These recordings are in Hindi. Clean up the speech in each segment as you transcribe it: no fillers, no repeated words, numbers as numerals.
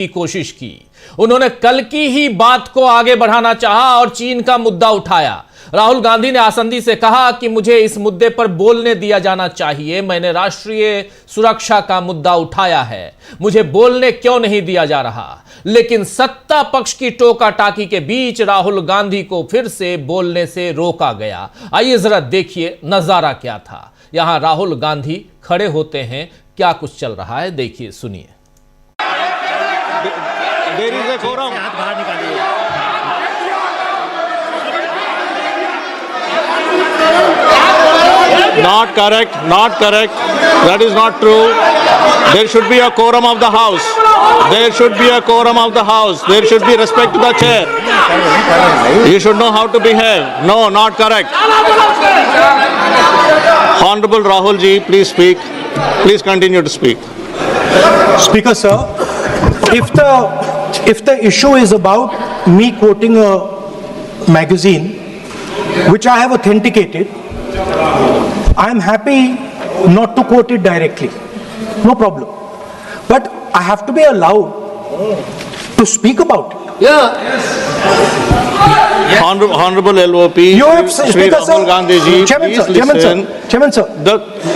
की कोशिश की। उन्होंने कल की ही बात को आगे बढ़ाना चाहा और चीन का मुद्दा उठाया। राहुल गांधी ने आसंदी से कहा कि मुझे इस मुद्दे पर बोलने दिया जाना चाहिए, मैंने राष्ट्रीय सुरक्षा का मुद्दा उठाया है, मुझे बोलने क्यों नहीं दिया जा रहा। लेकिन सत्ता पक्ष की टोका टाकी के बीच राहुल गांधी को फिर से बोलने से रोका गया। आइए जरा देखिए नजारा क्या था। यहां राहुल गांधी खड़े होते हैं, क्या कुछ चल रहा है देखिए, सुनिए। There is a quorum. Not correct, not correct. That is not true. There should be a quorum of the house. There should be a quorum of the house. There should be respect to the chair. You should know how to behave. No, not correct. Honorable Rahul ji, please speak. Please continue to speak. Speaker sir, if the issue is about me quoting a magazine which I have authenticated, I am happy not to quote it directly, no problem, but I have to be allowed to speak about it. Honorable LOP, You have, Shri Speaker Rahul sir, Gandhi ji, Chairman please sir, Chairman listen. sir, Chairman sir.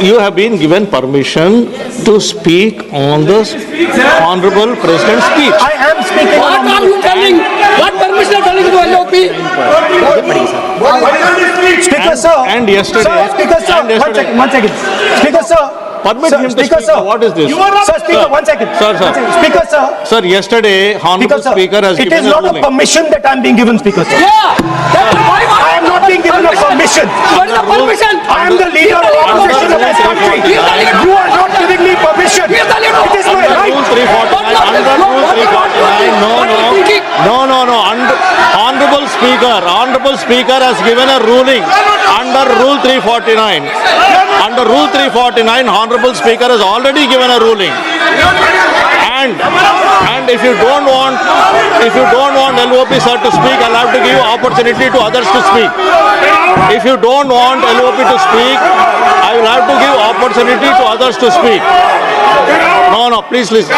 You have been given permission to speak on the Honorable President's speech. I am speaking. What are you telling? What permission are telling to LOP? Speaker sir. And yesterday. Sir, Speaker sir. and yesterday- One second. Speaker sir. Permit Sir, him to Speaker speak. sir. What is this? Sir, Speaker, Sir. 1 second. Sir, sir. 1 second. Speaker sir. Sir, yesterday, Honorable Speaker has It given is not a ruling. permission that I am being given, Speaker sir. I am not being given a permission. What is the permission? I am the leader of opposition of this country. He is the leader. You are not giving me permission. He is the leader. It is my Under right. Rule 349, under Rule 349, no. Honorable Speaker has given a ruling under Rule 349. Under Rule 349, Honorable Speaker has already given a ruling. And if you don't want LOP sir to speak, I'll have to give opportunity to others to speak. If you don't want LOP to speak, I will have to give opportunity to others to speak. No, please listen.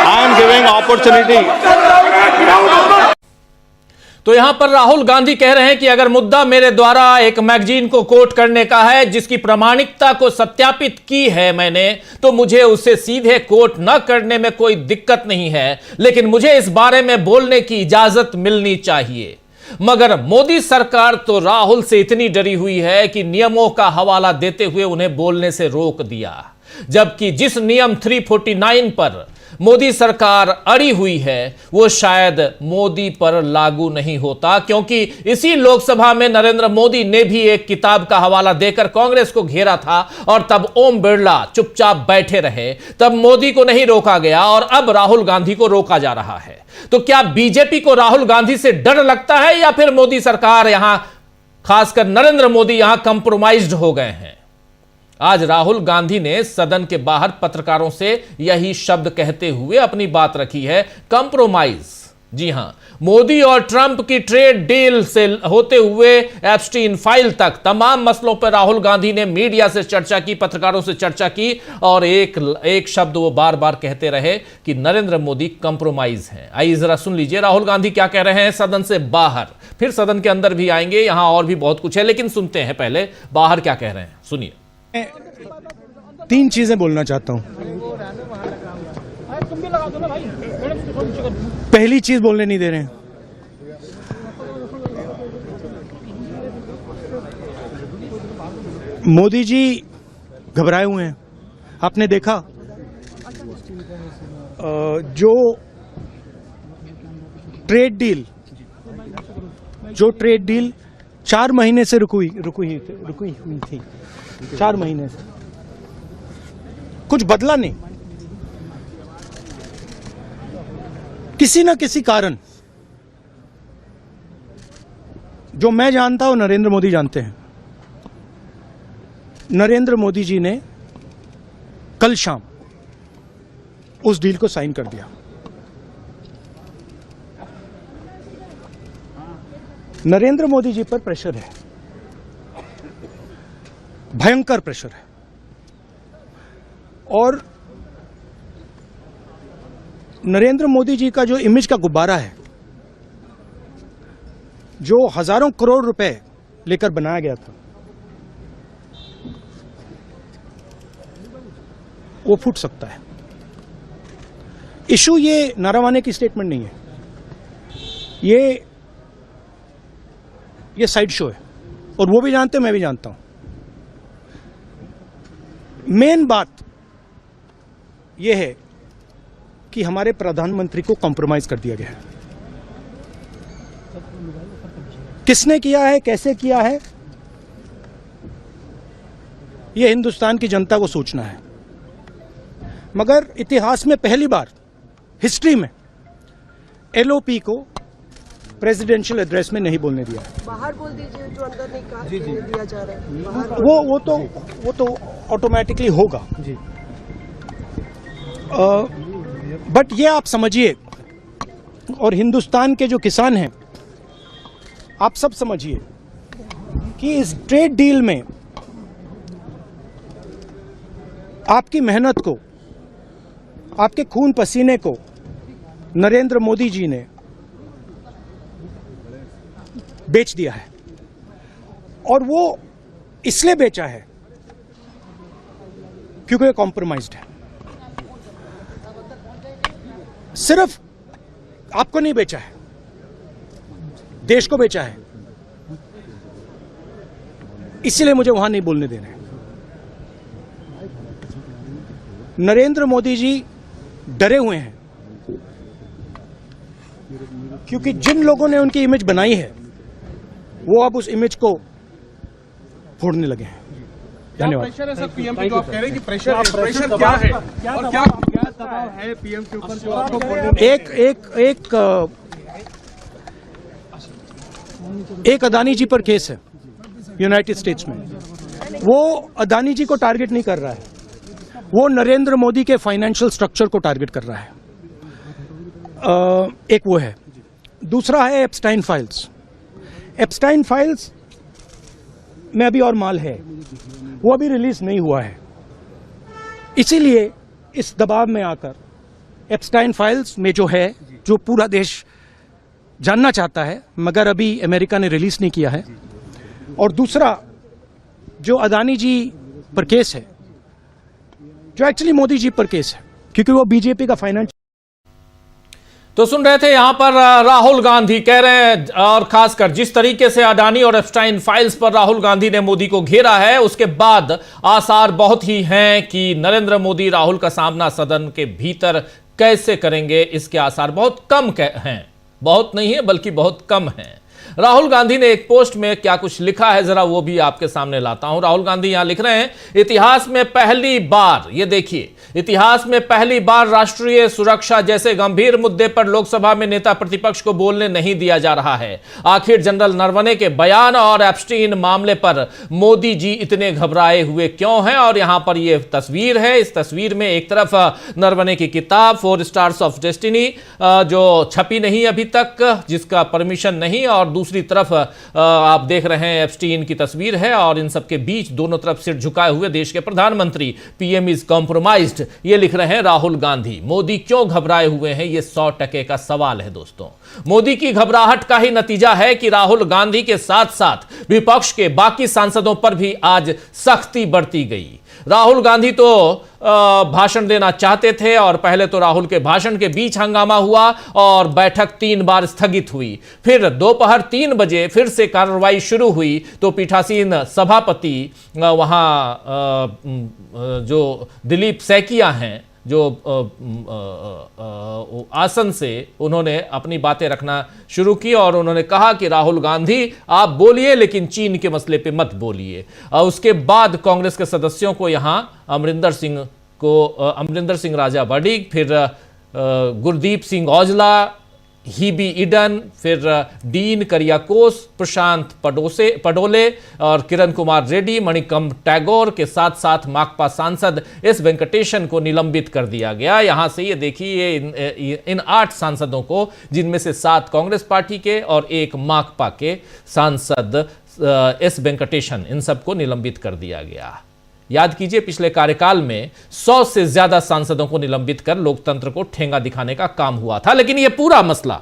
I am giving opportunity. तो यहां पर राहुल गांधी कह रहे हैं कि अगर मुद्दा मेरे द्वारा एक मैगजीन को कोट करने का है जिसकी प्रामाणिकता को सत्यापित की है मैंने, तो मुझे उसे सीधे कोट न करने में कोई दिक्कत नहीं है, लेकिन मुझे इस बारे में बोलने की इजाजत मिलनी चाहिए। मगर मोदी सरकार तो राहुल से इतनी डरी हुई है कि नियमों का हवाला देते हुए उन्हें बोलने से रोक दिया, जबकि जिस नियम 349 पर मोदी सरकार अड़ी हुई है वो शायद मोदी पर लागू नहीं होता, क्योंकि इसी लोकसभा में नरेंद्र मोदी ने भी एक किताब का हवाला देकर कांग्रेस को घेरा था और तब ओम बिरला चुपचाप बैठे रहे, तब मोदी को नहीं रोका गया और अब राहुल गांधी को रोका जा रहा है। तो क्या बीजेपी को राहुल गांधी से डर लगता है या फिर मोदी सरकार यहां, खासकर नरेंद्र मोदी यहां कंप्रोमाइज्ड हो गए हैं? आज राहुल गांधी ने सदन के बाहर पत्रकारों से यही शब्द कहते हुए अपनी बात रखी है, कंप्रोमाइज। जी हां, मोदी और ट्रंप की ट्रेड डील से होते हुए एप्स्टीन फाइल तक तमाम मसलों पर राहुल गांधी ने मीडिया से चर्चा की, पत्रकारों से चर्चा की और एक शब्द वो बार बार कहते रहे कि नरेंद्र मोदी कंप्रोमाइज हैं। आइए जरा सुन लीजिए राहुल गांधी क्या कह रहे हैं सदन से बाहर, फिर सदन के अंदर भी आएंगे, यहां और भी बहुत कुछ है, लेकिन सुनते हैं पहले बाहर क्या कह रहे हैं, सुनिए। 3 चीजें बोलना चाहता हूं। पहली चीज बोलने नहीं दे रहे हैं। मोदी जी घबराए हुए हैं। आपने देखा जो ट्रेड डील 4 महीने से रुकी हुई थी 4 महीने से कुछ बदला नहीं। किसी न किसी कारण, जो मैं जानता हूं नरेंद्र मोदी जानते हैं, नरेंद्र मोदी जी ने कल शाम उस डील को साइन कर दिया। नरेंद्र मोदी जी पर प्रेशर है, भयंकर प्रेशर है, और नरेंद्र मोदी जी का जो इमेज का गुब्बारा है, जो हजारों करोड़ रुपए लेकर बनाया गया था, वो फूट सकता है। इशू ये नारावाने की स्टेटमेंट नहीं है, ये साइड शो है, और वो भी जानते हैं, मैं भी जानता हूं। मेन बात यह है कि हमारे प्रधानमंत्री को कॉम्प्रोमाइज कर दिया गया है। किसने किया है, कैसे किया है, यह हिंदुस्तान की जनता को सोचना है। मगर इतिहास में पहली बार हिस्ट्री में एलओपी को प्रेसिडेंशियल एड्रेस में नहीं बोलने दिया है। बाहर बोल दीजिए, जो अंदर नहीं कहा दिया जा रहा है बाहर। वो तो ऑटोमेटिकली होगा जी। बट ये आप समझिए, और हिंदुस्तान के जो किसान हैं, आप सब समझिए कि इस ट्रेड डील में आपकी मेहनत को, आपके खून पसीने को नरेंद्र मोदी जी ने बेच दिया है। और वो इसलिए बेचा है क्योंकि ये कॉम्प्रोमाइज्ड है। सिर्फ आपको नहीं बेचा है, देश को बेचा है। इसीलिए मुझे वहां नहीं बोलने दे रहे हैं। नरेंद्र मोदी जी डरे हुए हैं क्योंकि जिन लोगों ने उनकी इमेज बनाई है, वो अब उस इमेज को फोड़ने लगे हैं। धन्यवाद। प्रेशर है सर पीएम पे, जो आप कह रहे हैं कि प्रेशर क्या है और क्या दबाव है पीएम के ऊपर जो आपको एक अदानी जी पर केस है यूनाइटेड स्टेट्स में। वो अदानी जी को टारगेट नहीं कर रहा है, वो नरेंद्र मोदी के फाइनेंशियल स्ट्रक्चर को टारगेट कर रहा है। एक वो है। दूसरा है एप्स्टाइन फाइल्स। एप्स्टाइन फाइल्स में अभी और माल है, वो अभी रिलीज नहीं हुआ है। इसीलिए इस दबाव में आकर एप्स्टाइन फाइल्स में जो है, जो पूरा देश जानना चाहता है, मगर अभी अमेरिका ने रिलीज नहीं किया है। और दूसरा जो अदानी जी पर केस है, जो एक्चुअली मोदी जी पर केस है, क्योंकि वो बीजेपी का फाइनेंस। तो सुन रहे थे यहां पर राहुल गांधी कह रहे हैं, और खासकर जिस तरीके से अडानी और एप्स्टाइन फाइल्स पर राहुल गांधी ने मोदी को घेरा है, उसके बाद आसार बहुत ही हैं कि नरेंद्र मोदी राहुल का सामना सदन के भीतर कैसे करेंगे, इसके आसार बहुत कम हैं। बहुत नहीं है बल्कि बहुत कम हैं। राहुल गांधी ने एक पोस्ट में क्या कुछ लिखा है, जरा वो भी आपके सामने लाता हूं। राहुल गांधी यहां लिख रहे हैं, इतिहास में पहली बार, ये देखिए, इतिहास में पहली बार राष्ट्रीय सुरक्षा जैसे गंभीर मुद्दे पर लोकसभा में नेता प्रतिपक्ष को बोलने नहीं दिया जा रहा है। आखिर जनरल नरवणे के बयान और एप्स्टीन मामले पर मोदी जी इतने घबराए हुए क्यों हैं? और यहां पर यह तस्वीर है। इस तस्वीर में एक तरफ नरवणे की किताब 4 स्टार्स ऑफ डेस्टिनी, जो छपी नहीं अभी तक, जिसका परमिशन नहीं, और दूसरी तरफ आप देख रहे हैं एप्स्टीन की तस्वीर है, और इन सबके बीच दोनों तरफ सिर झुकाए हुए देश के प्रधानमंत्री। पीएम इज कॉम्प्रोमाइज्ड, ये लिख रहे हैं राहुल गांधी। मोदी क्यों घबराए हुए हैं, ये 100% का सवाल है दोस्तों। मोदी की घबराहट का ही नतीजा है कि राहुल गांधी के साथ साथ विपक्ष के बाकी सांसदों पर भी आज सख्ती बरती गई। राहुल गांधी तो भाषण देना चाहते थे, और पहले तो राहुल के भाषण के बीच हंगामा हुआ और बैठक 3 बार स्थगित हुई। फिर दोपहर 3 बजे फिर से कार्रवाई शुरू हुई, तो पीठासीन सभापति वहां जो दिलीप सैकिया हैं, जो आसन से उन्होंने अपनी बातें रखना शुरू की, और उन्होंने कहा कि राहुल गांधी आप बोलिए, लेकिन चीन के मसले पे मत बोलिए। उसके बाद कांग्रेस के सदस्यों को यहां अमरिंदर सिंह राजा वड़िग, फिर गुरदीप सिंह औजला, हीबी ईडन, फिर डीन करियाकोस, प्रशांत पडोले और किरण कुमार रेड्डी, मणिकम टैगोर के साथ साथ माकपा सांसद एस वेंकटेशन को निलंबित कर दिया गया। यहां से ये देखिए इन 8 सांसदों को, जिनमें से 7 कांग्रेस पार्टी के और 1 माकपा के सांसद एस वेंकटेशन, इन सबको निलंबित कर दिया गया। याद कीजिए, पिछले कार्यकाल में 100 से ज्यादा सांसदों को निलंबित कर लोकतंत्र को ठेंगा दिखाने का काम हुआ था। लेकिन यह पूरा मसला,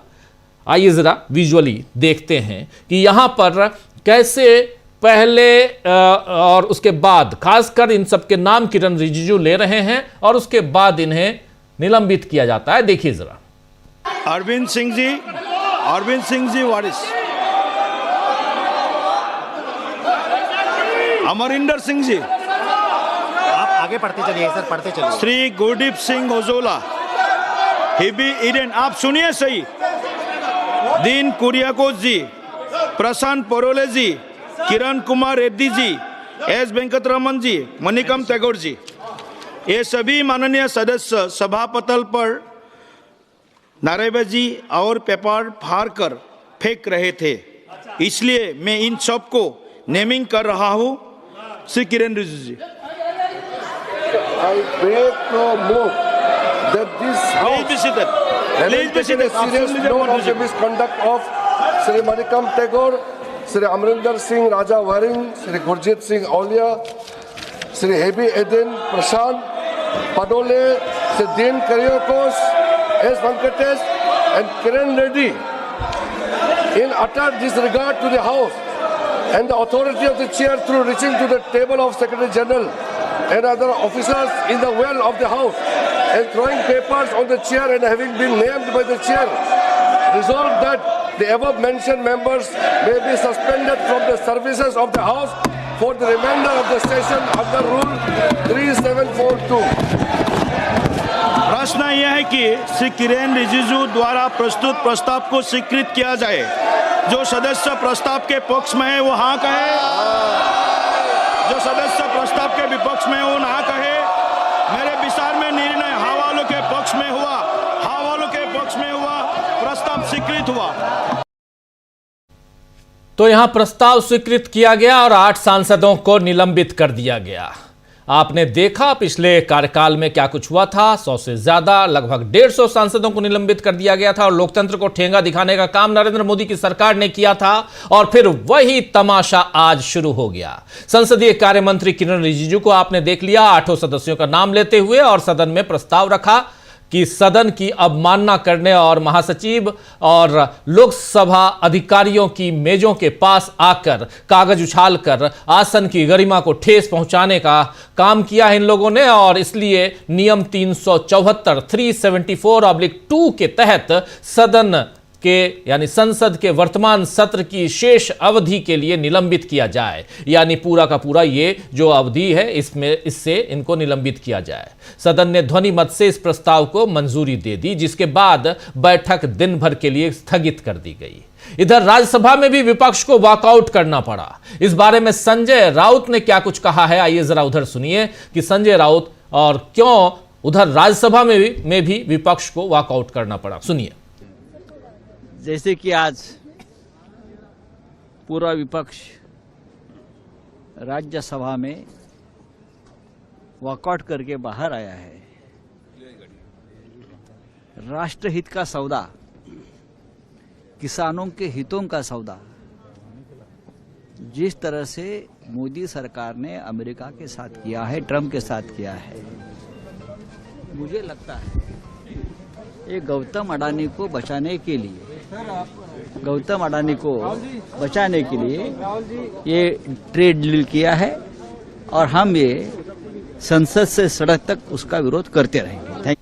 आइए जरा विजुअली देखते हैं कि यहां पर कैसे पहले और उसके बाद, खासकर इन सबके नाम किरण रिजिजू ले रहे हैं और उसके बाद इन्हें निलंबित किया जाता है। देखिए जरा। अरविंद सिंह जी वारिस, अमरिंदर सिंह जी, आप आगे पढ़ते चलिए सर, पढ़ते चलिए। श्री गुरदीप सिंह ओजोला, हिबी ईडन, आप सुनिए सही, दीन कुरियाकोस जी, प्रशांत परोले जी, किरण कुमार रेड्डी जी, एस वेंकटरमन जी, मणिकम टैगोर जी, ये सभी माननीय सदस्य सभापटल पर नारेबाजी और पेपर फाड़ कर फेंक रहे थे, इसलिए मैं इन सब को नेमिंग कर रहा हूं। श्री किरण रिजिजू जी, I beg to move that this please be seated, please be seated. serious note of the misconduct of Sri Manikam Tagore, Sri Amrinder Singh Raja Waring, Sri Gurjit Singh Aulia, Sri Hebi Eden Prashant Padole, Sri Dean Kuryakos, S. Venkatesh and Kiran Reddy in utter disregard to the House and the authority of the chair through reaching to the table of Secretary General and other officers in the well of the House and throwing papers on the chair and having been named by the chair, resolved that the above mentioned members may be suspended from the services of the House for the remainder of the session under Rule 3742. प्रश्न यह है कि श्री किरण रिजिजू द्वारा प्रस्तुत प्रस्ताव को स्वीकृत किया जाए। जो सदस्य प्रस्ताव के पक्ष में है वो हाँ कहे, जो सदस्य प्रस्ताव के विपक्ष में वो ना कहे। मेरे विचार में निर्णय हाँ वालों के पक्ष में हुआ, हाँ वालों के पक्ष में हुआ, प्रस्ताव स्वीकृत हुआ। तो यहां प्रस्ताव स्वीकृत किया गया और 8 सांसदों को निलंबित कर दिया गया। आपने देखा पिछले कार्यकाल में क्या कुछ हुआ था। 100 से ज्यादा, लगभग 150 सांसदों को निलंबित कर दिया गया था और लोकतंत्र को ठेंगा दिखाने का काम नरेंद्र मोदी की सरकार ने किया था। और फिर वही तमाशा आज शुरू हो गया। संसदीय कार्य मंत्री किरण रिजिजू को आपने देख लिया 8 सदस्यों का नाम लेते हुए और सदन में प्रस्ताव रखा कि सदन की अवमानना करने और महासचिव और लोकसभा अधिकारियों की मेजों के पास आकर कागज उछालकर आसन की गरिमा को ठेस पहुंचाने का काम किया है इन लोगों ने। और इसलिए नियम 374/2 के तहत सदन के यानी संसद के वर्तमान सत्र की शेष अवधि के लिए निलंबित किया जाए, यानी पूरा का पूरा ये जो अवधि है इससे इनको निलंबित किया जाए। सदन ने ध्वनि मत से इस प्रस्ताव को मंजूरी दे दी, जिसके बाद बैठक दिन भर के लिए स्थगित कर दी गई। इधर राज्यसभा में भी विपक्ष को वॉकआउट करना पड़ा। इस बारे में संजय राउत ने क्या कुछ कहा है, आइए जरा उधर सुनिए कि संजय राउत और क्यों उधर राज्यसभा में भी विपक्ष को वॉकआउट करना पड़ा। सुनिए। जैसे कि आज पूरा विपक्ष राज्यसभा में वॉकआउट करके बाहर आया है। राष्ट्रहित का सौदा, किसानों के हितों का सौदा, जिस तरह से मोदी सरकार ने अमेरिका के साथ किया है, ट्रंप के साथ किया है, मुझे लगता है ये गौतम अडानी को बचाने के लिए ये ट्रेड डील किया है और हम ये संसद से सड़क तक उसका विरोध करते रहेंगे। Thank you.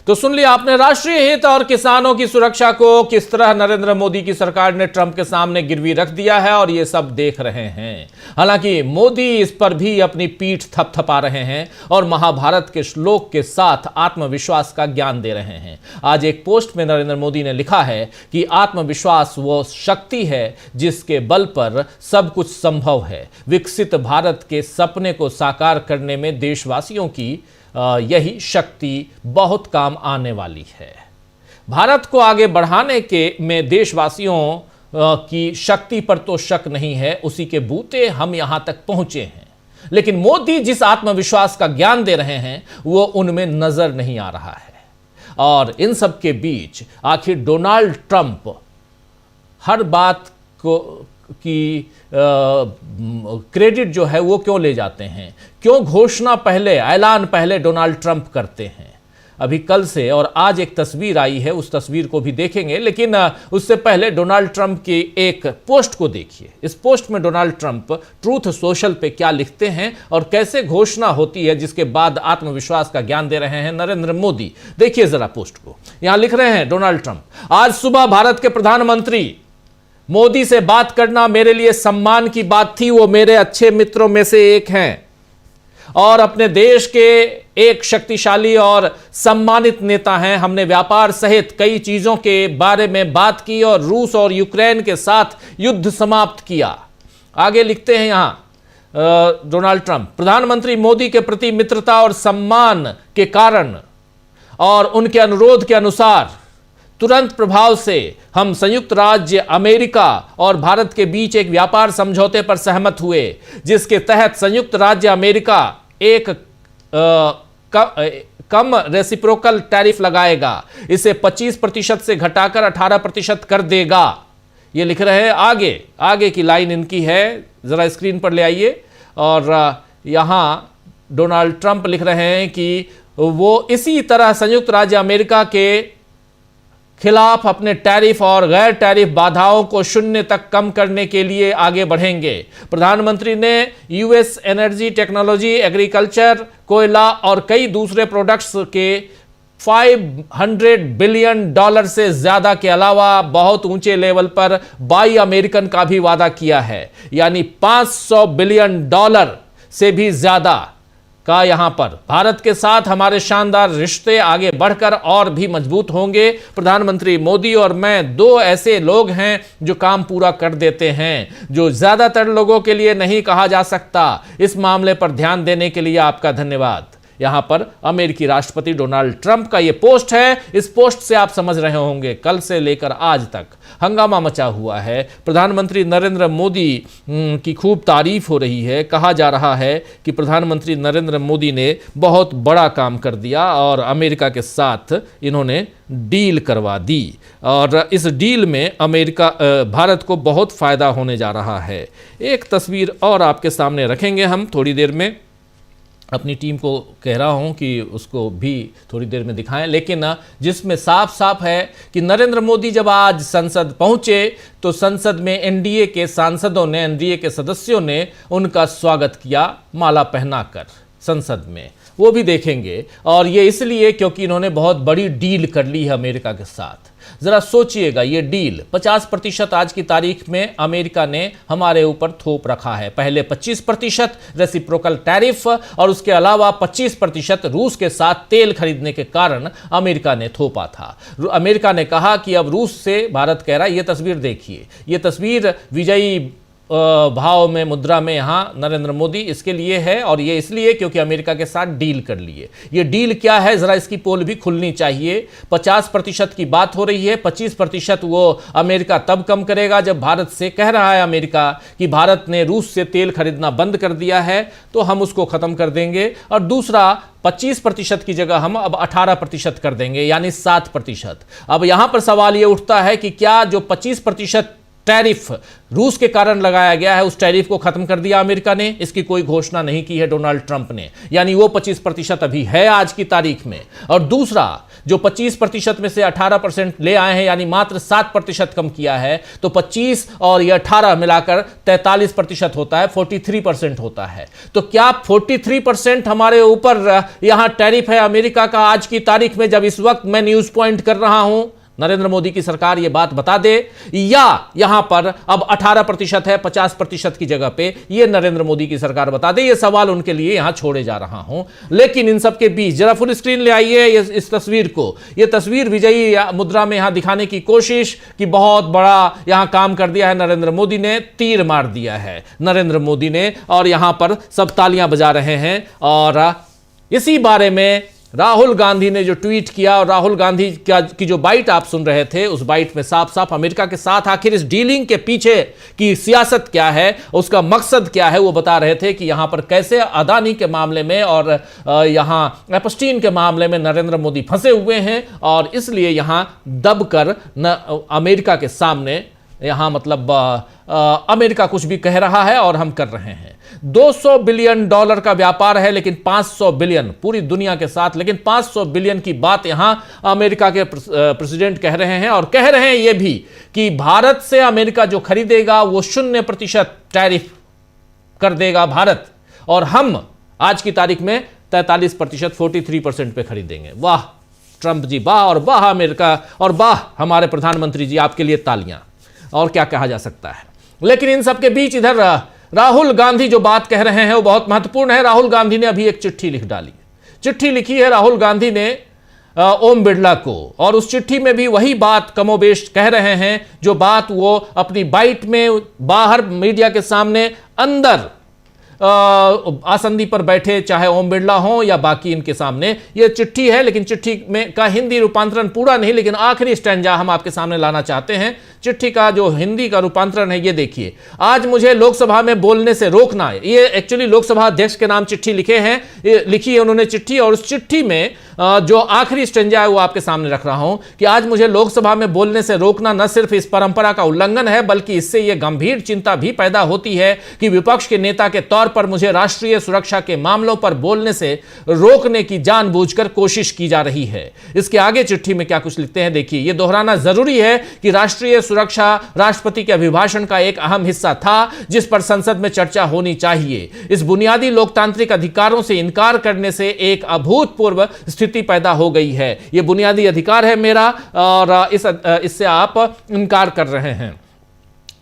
तो सुन लिया आपने, राष्ट्रीय हित और किसानों की सुरक्षा को किस तरह नरेंद्र मोदी की सरकार ने ट्रंप के सामने गिरवी रख दिया है और ये सब देख रहे हैं। हालांकि मोदी इस पर भी अपनी पीठ थपथपा रहे हैं और महाभारत के श्लोक के साथ आत्मविश्वास का ज्ञान दे रहे हैं। आज एक पोस्ट में नरेंद्र मोदी ने लिखा है कि आत्मविश्वास वो शक्ति है जिसके बल पर सब कुछ संभव है। विकसित भारत के सपने को साकार करने में देशवासियों की यही शक्ति बहुत काम आने वाली है। भारत को आगे बढ़ाने में देशवासियों की शक्ति पर तो शक नहीं है, उसी के बूते हम यहां तक पहुंचे हैं। लेकिन मोदी जिस आत्मविश्वास का ज्ञान दे रहे हैं वो उनमें नजर नहीं आ रहा है। और इन सब के बीच आखिर डोनाल्ड ट्रंप हर बात की क्रेडिट जो है वो क्यों ले जाते हैं? क्यों घोषणा पहले, ऐलान पहले डोनाल्ड ट्रंप करते हैं? अभी कल से और आज एक तस्वीर आई है, उस तस्वीर को भी देखेंगे, लेकिन उससे पहले डोनाल्ड ट्रंप की एक पोस्ट को देखिए। इस पोस्ट में डोनाल्ड ट्रंप ट्रूथ सोशल पे क्या लिखते हैं और कैसे घोषणा होती है, जिसके बाद आत्मविश्वास का ज्ञान दे रहे हैं नरेंद्र मोदी। देखिए जरा पोस्ट को। यहां लिख रहे हैं डोनाल्ड ट्रंप, आज सुबह भारत के प्रधानमंत्री मोदी से बात करना मेरे लिए सम्मान की बात थी। वो मेरे अच्छे मित्रों में से एक हैं और अपने देश के एक शक्तिशाली और सम्मानित नेता हैं। हमने व्यापार सहित कई चीजों के बारे में बात की और रूस और यूक्रेन के साथ युद्ध समाप्त किया। आगे लिखते हैं यहां डोनाल्ड ट्रंप, प्रधानमंत्री मोदी के प्रति मित्रता और सम्मान के कारण और उनके अनुरोध के अनुसार तुरंत प्रभाव से हम संयुक्त राज्य अमेरिका और भारत के बीच एक व्यापार समझौते पर सहमत हुए, जिसके तहत संयुक्त राज्य अमेरिका एक कम रेसिप्रोकल टैरिफ लगाएगा। इसे 25% से घटाकर 18% कर देगा। ये लिख रहे हैं। आगे की लाइन इनकी है, जरा स्क्रीन पर ले आइए। और यहां डोनाल्ड ट्रंप लिख रहे हैं कि वो इसी तरह संयुक्त राज्य अमेरिका के खिलाफ अपने टैरिफ और गैर टैरिफ बाधाओं को 0 तक कम करने के लिए आगे बढ़ेंगे। प्रधानमंत्री ने यूएस एनर्जी, टेक्नोलॉजी, एग्रीकल्चर, कोयला और कई दूसरे प्रोडक्ट्स के $500 बिलियन से ज्यादा के अलावा बहुत ऊंचे लेवल पर बाई अमेरिकन का भी वादा किया है, यानी $500 बिलियन से भी ज्यादा का यहां पर भारत के साथ हमारे शानदार रिश्ते आगे बढ़कर और भी मजबूत होंगे। प्रधानमंत्री मोदी और मैं दो ऐसे लोग हैं जो काम पूरा कर देते हैं, जो ज्यादातर लोगों के लिए नहीं कहा जा सकता। इस मामले पर ध्यान देने के लिए आपका धन्यवाद। यहां पर अमेरिकी राष्ट्रपति डोनाल्ड ट्रंप का यह पोस्ट है। इस पोस्ट से आप समझ रहे होंगे कल से लेकर आज तक हंगामा मचा हुआ है। प्रधानमंत्री नरेंद्र मोदी की खूब तारीफ हो रही है। कहा जा रहा है कि प्रधानमंत्री नरेंद्र मोदी ने बहुत बड़ा काम कर दिया और अमेरिका के साथ इन्होंने डील करवा दी और इस डील में भारत को बहुत फायदा होने जा रहा है। एक तस्वीर और आपके सामने रखेंगे हम थोड़ी देर में। अपनी टीम को कह रहा हूं कि उसको भी थोड़ी देर में दिखाएं, लेकिन जिसमें साफ साफ है कि नरेंद्र मोदी जब आज संसद पहुंचे तो संसद में एनडीए के सांसदों ने, एनडीए के सदस्यों ने उनका स्वागत किया माला पहनाकर संसद में। वो भी देखेंगे और ये इसलिए क्योंकि इन्होंने बहुत बड़ी डील कर ली है अमेरिका के साथ। जरा सोचिएगा, ये डील 50% आज की तारीख में अमेरिका ने हमारे ऊपर थोप रखा है। पहले 25% रेसिप्रोकल टैरिफ और उसके अलावा 25% रूस के साथ तेल खरीदने के कारण अमेरिका ने थोपा था। अमेरिका ने कहा कि अब रूस से, भारत कह रहा है, ये तस्वीर देखिए, ये तस्वीर विजयी भाव में, मुद्रा में यहां नरेंद्र मोदी इसके लिए है और ये इसलिए क्योंकि अमेरिका के साथ डील कर लिए। ये डील क्या है, जरा इसकी पोल भी खुलनी चाहिए। 50% की बात हो रही है, 25% वो अमेरिका तब कम करेगा जब भारत से कह रहा है अमेरिका कि भारत ने रूस से तेल खरीदना बंद कर दिया है तो हम उसको खत्म कर देंगे। और दूसरा 25% की जगह हम अब 18% कर देंगे, यानी 7%। अब यहां पर सवाल यह उठता है कि क्या जो 25% टैरिफ रूस के कारण लगाया गया है उस टैरिफ को खत्म कर दिया अमेरिका ने? इसकी कोई घोषणा नहीं की है डोनाल्ड ट्रंप ने, यानी वो 25% अभी है आज की तारीख में। और दूसरा, जो 25% में से 18% ले आए हैं, यानी मात्र 7% कम किया है, तो 25 और ये 18 मिलाकर 43% होता है, 43% होता है। तो क्या 43% हमारे ऊपर यहां टैरिफ है अमेरिका का आज की तारीख में, जब इस वक्त मैं न्यूज पॉइंट कर रहा हूं? नरेंद्र मोदी की सरकार यह बात बता दे, या यहां पर अब 18% है 50% की जगह पे, यह नरेंद्र मोदी की सरकार बता दे। यह सवाल उनके लिए यहां छोड़े जा रहा हूं। लेकिन इन सबके बीच जरा फुल स्क्रीन ले आइए इस तस्वीर को। यह तस्वीर विजयी मुद्रा में यहां दिखाने की कोशिश कि बहुत बड़ा यहां काम कर दिया है नरेंद्र मोदी ने, तीर मार दिया है नरेंद्र मोदी ने, और यहां पर सब तालियां बजा रहे हैं। और इसी बारे में राहुल गांधी ने जो ट्वीट किया, और राहुल गांधी की जो बाइट आप सुन रहे थे, उस बाइट में साफ साफ अमेरिका के साथ आखिर इस डीलिंग के पीछे की सियासत क्या है, उसका मकसद क्या है, वो बता रहे थे कि यहां पर कैसे अदानी के मामले में और यहां एपस्टीन के मामले में नरेंद्र मोदी फंसे हुए हैं और इसलिए यहां दबकर अमेरिका के सामने यहाँ मतलब अमेरिका कुछ भी कह रहा है और हम कर रहे हैं। $200 बिलियन का व्यापार है, लेकिन 500 बिलियन पूरी दुनिया के साथ, लेकिन 500 बिलियन की बात यहाँ अमेरिका के प्रेसिडेंट कह रहे हैं। और कह रहे हैं ये भी कि भारत से अमेरिका जो खरीदेगा वो 0% टैरिफ कर देगा भारत, और हम आज की तारीख में 43%, 43% पे खरीदेंगे। वाह ट्रंप जी, वाह और वाह अमेरिका, और वाह हमारे प्रधानमंत्री जी, आपके लिए तालियां। और क्या कहा जा सकता है। लेकिन इन सब के बीच इधर राहुल गांधी जो बात कह रहे हैं वो बहुत महत्वपूर्ण है। राहुल गांधी ने अभी एक चिट्ठी लिख डाली, चिट्ठी लिखी है राहुल गांधी ने ओम बिरला को, और उस चिट्ठी में भी वही बात कमोबेश कह रहे हैं जो बात वो अपनी बाइट में बाहर मीडिया के सामने अंदर आसंदी पर बैठे चाहे ओम बिरला हो या बाकी इनके सामने ये चिट्ठी है। लेकिन चिट्ठी में का हिंदी रूपांतरण पूरा नहीं, लेकिन आखिरी स्टैंजा हम आपके सामने लाना चाहते हैं। चिट्ठी का जो हिंदी का रूपांतरण है ये देखिए। आज मुझे लोकसभा में बोलने से रोकना है, ये एक्चुअली लोकसभा अध्यक्ष के नाम चिट्ठी लिखी है उन्होंने चिट्ठी, और उस चिट्ठी में जो आखिरी स्टैंजा है वो आपके सामने रख रहा हूं कि आज मुझे लोकसभा में बोलने से रोकना न सिर्फ इस परंपरा का उल्लंघन है, बल्कि इससे यह गंभीर चिंता भी पैदा होती है कि विपक्ष के नेता के तौर पर मुझे राष्ट्रीय सुरक्षा के मामलों पर बोलने से रोकने की जानबूझकर कोशिश की जा रही है। इसके आगे चिट्ठी में क्या कुछ लिखते हैं देखिए। यह दोहराना जरूरी है कि राष्ट्रीय सुरक्षा राष्ट्रपति के अभिभाषण का एक अहम हिस्सा था जिस पर संसद में चर्चा होनी चाहिए। इस बुनियादी लोकतांत्रिक अधिकारों से इनकार करने से एक अभूतपूर्व स्थिति पैदा हो गई है। यह बुनियादी अधिकार है मेरा, और इससे आप इनकार कर रहे हैं।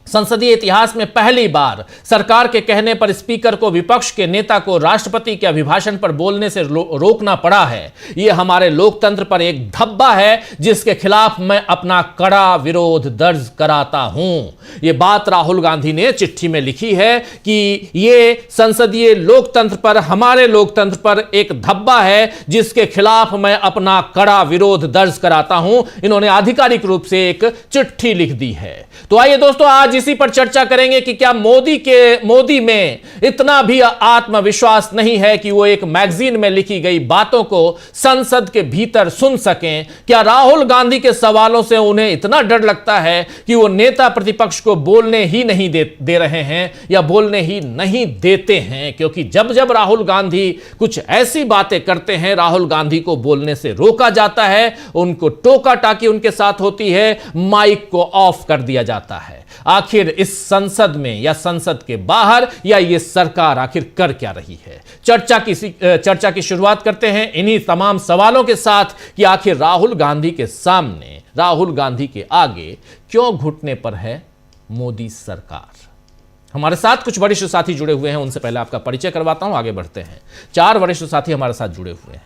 संसदीय इतिहास में पहली बार सरकार के कहने पर स्पीकर को विपक्ष के नेता को राष्ट्रपति के अभिभाषण पर बोलने से रोकना पड़ा है। यह हमारे लोकतंत्र पर एक धब्बा है जिसके खिलाफ मैं अपना कड़ा विरोध दर्ज कराता हूं। यह बात राहुल गांधी ने चिट्ठी में लिखी है कि यह संसदीय लोकतंत्र पर, हमारे लोकतंत्र पर एक धब्बा है जिसके खिलाफ मैं अपना कड़ा विरोध दर्ज कराता हूं। इन्होंने आधिकारिक रूप से एक चिट्ठी लिख दी है। तो आइए दोस्तों, आज इसी पर चर्चा करेंगे कि क्या मोदी में इतना भी आत्मविश्वास नहीं है कि वो एक मैगजीन में लिखी गई बातों को संसद के भीतर सुन सकें। क्या राहुल गांधी के सवालों से उन्हें इतना डर लगता है कि वो नेता प्रतिपक्ष को बोलने ही नहीं दे रहे हैं या बोलने ही नहीं देते हैं। क्योंकि जब जब राहुल गांधी कुछ ऐसी बातें करते हैं, राहुल गांधी को बोलने से रोका जाता है, उनको टोका टाकी उनके साथ होती है, माइक को ऑफ कर दिया जाता है। आखिर इस संसद में या संसद के बाहर या ये सरकार आखिर कर क्या रही है? चर्चा की शुरुआत करते हैं इन्हीं तमाम सवालों के साथ कि आखिर राहुल गांधी के सामने, राहुल गांधी के आगे क्यों घुटने पर है मोदी सरकार। हमारे साथ कुछ वरिष्ठ साथी जुड़े हुए हैं, उनसे पहले आपका परिचय करवाता हूं, आगे बढ़ते हैं। 4 वरिष्ठ साथी हमारे साथ जुड़े हुए हैं।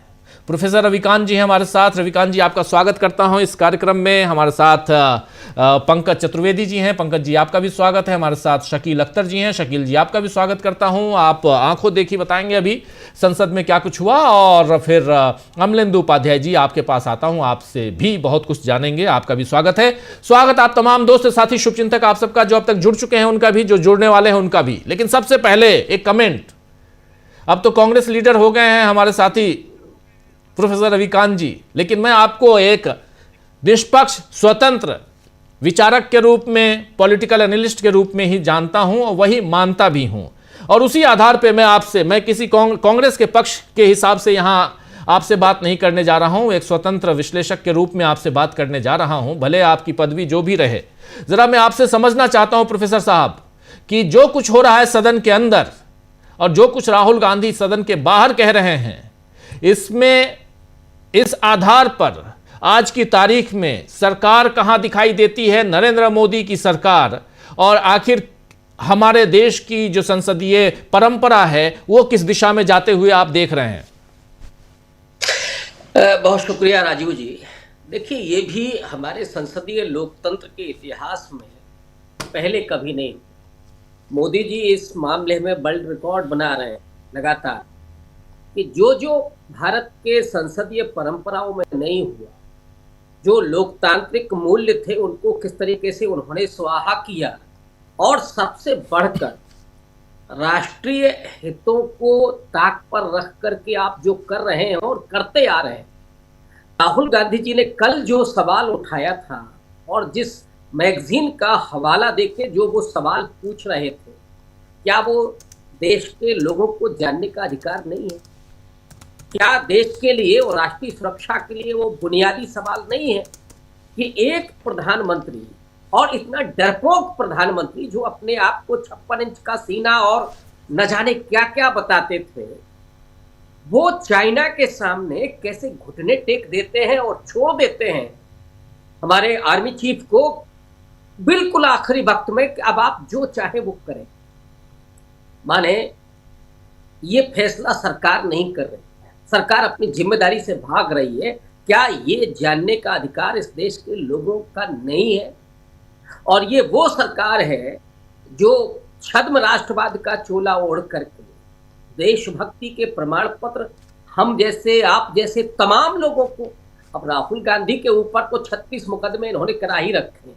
प्रोफेसर रविकांत जी हैं हमारे साथ। रविकांत जी, आपका स्वागत करता हूं इस कार्यक्रम में। हमारे साथ पंकज चतुर्वेदी जी हैं। पंकज जी, आपका भी स्वागत है। हमारे साथ शकील अख्तर जी हैं। शकील जी, आपका भी स्वागत करता हूं। आप आंखों देखी बताएंगे अभी संसद में क्या कुछ हुआ, और फिर अमलेंदु उपाध्याय जी, आपके पास आता हूं, आपसे भी बहुत कुछ जानेंगे। आपका भी स्वागत है। स्वागत आप तमाम दोस्त साथी शुभचिंतक आप सबका, जो अब तक जुड़ चुके हैं उनका भी, जो जुड़ने वाले हैं उनका भी। लेकिन सबसे पहले एक कमेंट, अब तो कांग्रेस लीडर हो गए हैं हमारे साथी प्रोफेसर रविकांत जी, लेकिन मैं आपको एक निष्पक्ष स्वतंत्र विचारक के रूप में, पॉलिटिकल एनालिस्ट के रूप में ही जानता हूं और वही मानता भी हूं। और उसी आधार पे मैं किसी कांग्रेस के पक्ष के हिसाब से यहां आपसे बात नहीं करने जा रहा हूं, एक स्वतंत्र विश्लेषक के रूप में आपसे बात करने जा रहा हूं, भले आपकी पदवी जो भी रहे। जरा मैं आपसे समझना चाहता हूं प्रोफेसर साहब कि जो कुछ हो रहा है सदन के अंदर और जो कुछ राहुल गांधी सदन के बाहर कह रहे हैं, इसमें इस आधार पर आज की तारीख में सरकार कहां दिखाई देती है, नरेंद्र मोदी की सरकार, और आखिर हमारे देश की जो संसदीय परंपरा है वो किस दिशा में जाते हुए आप देख रहे हैं? बहुत शुक्रिया राजीव जी। देखिए, ये भी हमारे संसदीय लोकतंत्र के इतिहास में पहले कभी नहीं। मोदी जी इस मामले में वर्ल्ड रिकॉर्ड बना रहे हैं लगातार कि जो भारत के संसदीय परंपराओं में नहीं हुआ, जो लोकतांत्रिक मूल्य थे उनको किस तरीके से उन्होंने स्वाहा किया, और सबसे बढ़कर राष्ट्रीय हितों को ताक पर रख करके आप जो कर रहे हैं और करते आ रहे हैं। राहुल गांधी जी ने कल जो सवाल उठाया था और जिस मैगजीन का हवाला देके जो वो सवाल पूछ रहे थे, क्या वो देश के लोगों को जानने का अधिकार नहीं है? क्या देश के लिए और राष्ट्रीय सुरक्षा के लिए वो बुनियादी सवाल नहीं है कि एक प्रधानमंत्री, और इतना डरपोक प्रधानमंत्री जो अपने आप को 56 इंच का सीना और न जाने क्या क्या बताते थे, वो चाइना के सामने कैसे घुटने टेक देते हैं और छोड़ देते हैं हमारे आर्मी चीफ को बिल्कुल आखिरी वक्त में कि अब आप जो चाहे वो करें। माने ये फैसला सरकार नहीं कर रही, सरकार अपनी जिम्मेदारी से भाग रही है। क्या ये जानने का अधिकार इस देश के लोगों का नहीं है? और ये वो सरकार है जो छद्म राष्ट्रवाद का चोला ओढ़ करके देशभक्ति के प्रमाण पत्र हम जैसे, आप जैसे तमाम लोगों को, अब राहुल गांधी के ऊपर तो 36 मुकदमे इन्होंने करा ही रखे हैं।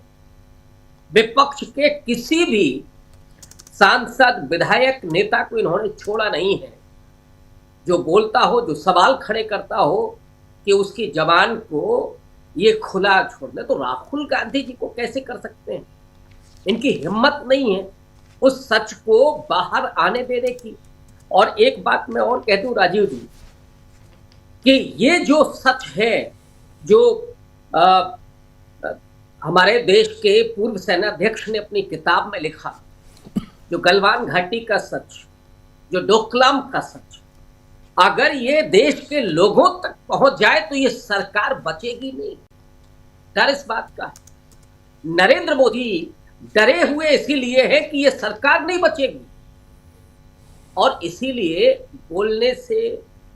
विपक्ष के किसी भी सांसद, विधायक, नेता को इन्होंने छोड़ा नहीं है। जो बोलता हो, जो सवाल खड़े करता हो कि उसकी जबान को ये खुला छोड़ दे, तो राहुल गांधी जी को कैसे कर सकते हैं? इनकी हिम्मत नहीं है उस सच को बाहर आने देने की। और एक बात मैं और कह दूं राजीव जी, कि ये जो सच है, जो हमारे देश के पूर्व सेनाध्यक्ष ने अपनी किताब में लिखा, जो गलवान घाटी का सच, जो डोकलाम का सच, अगर ये देश के लोगों तक पहुंच जाए तो ये सरकार बचेगी नहीं। डर इस बात का है। नरेंद्र मोदी डरे हुए इसीलिए है कि ये सरकार नहीं बचेगी, और इसीलिए बोलने से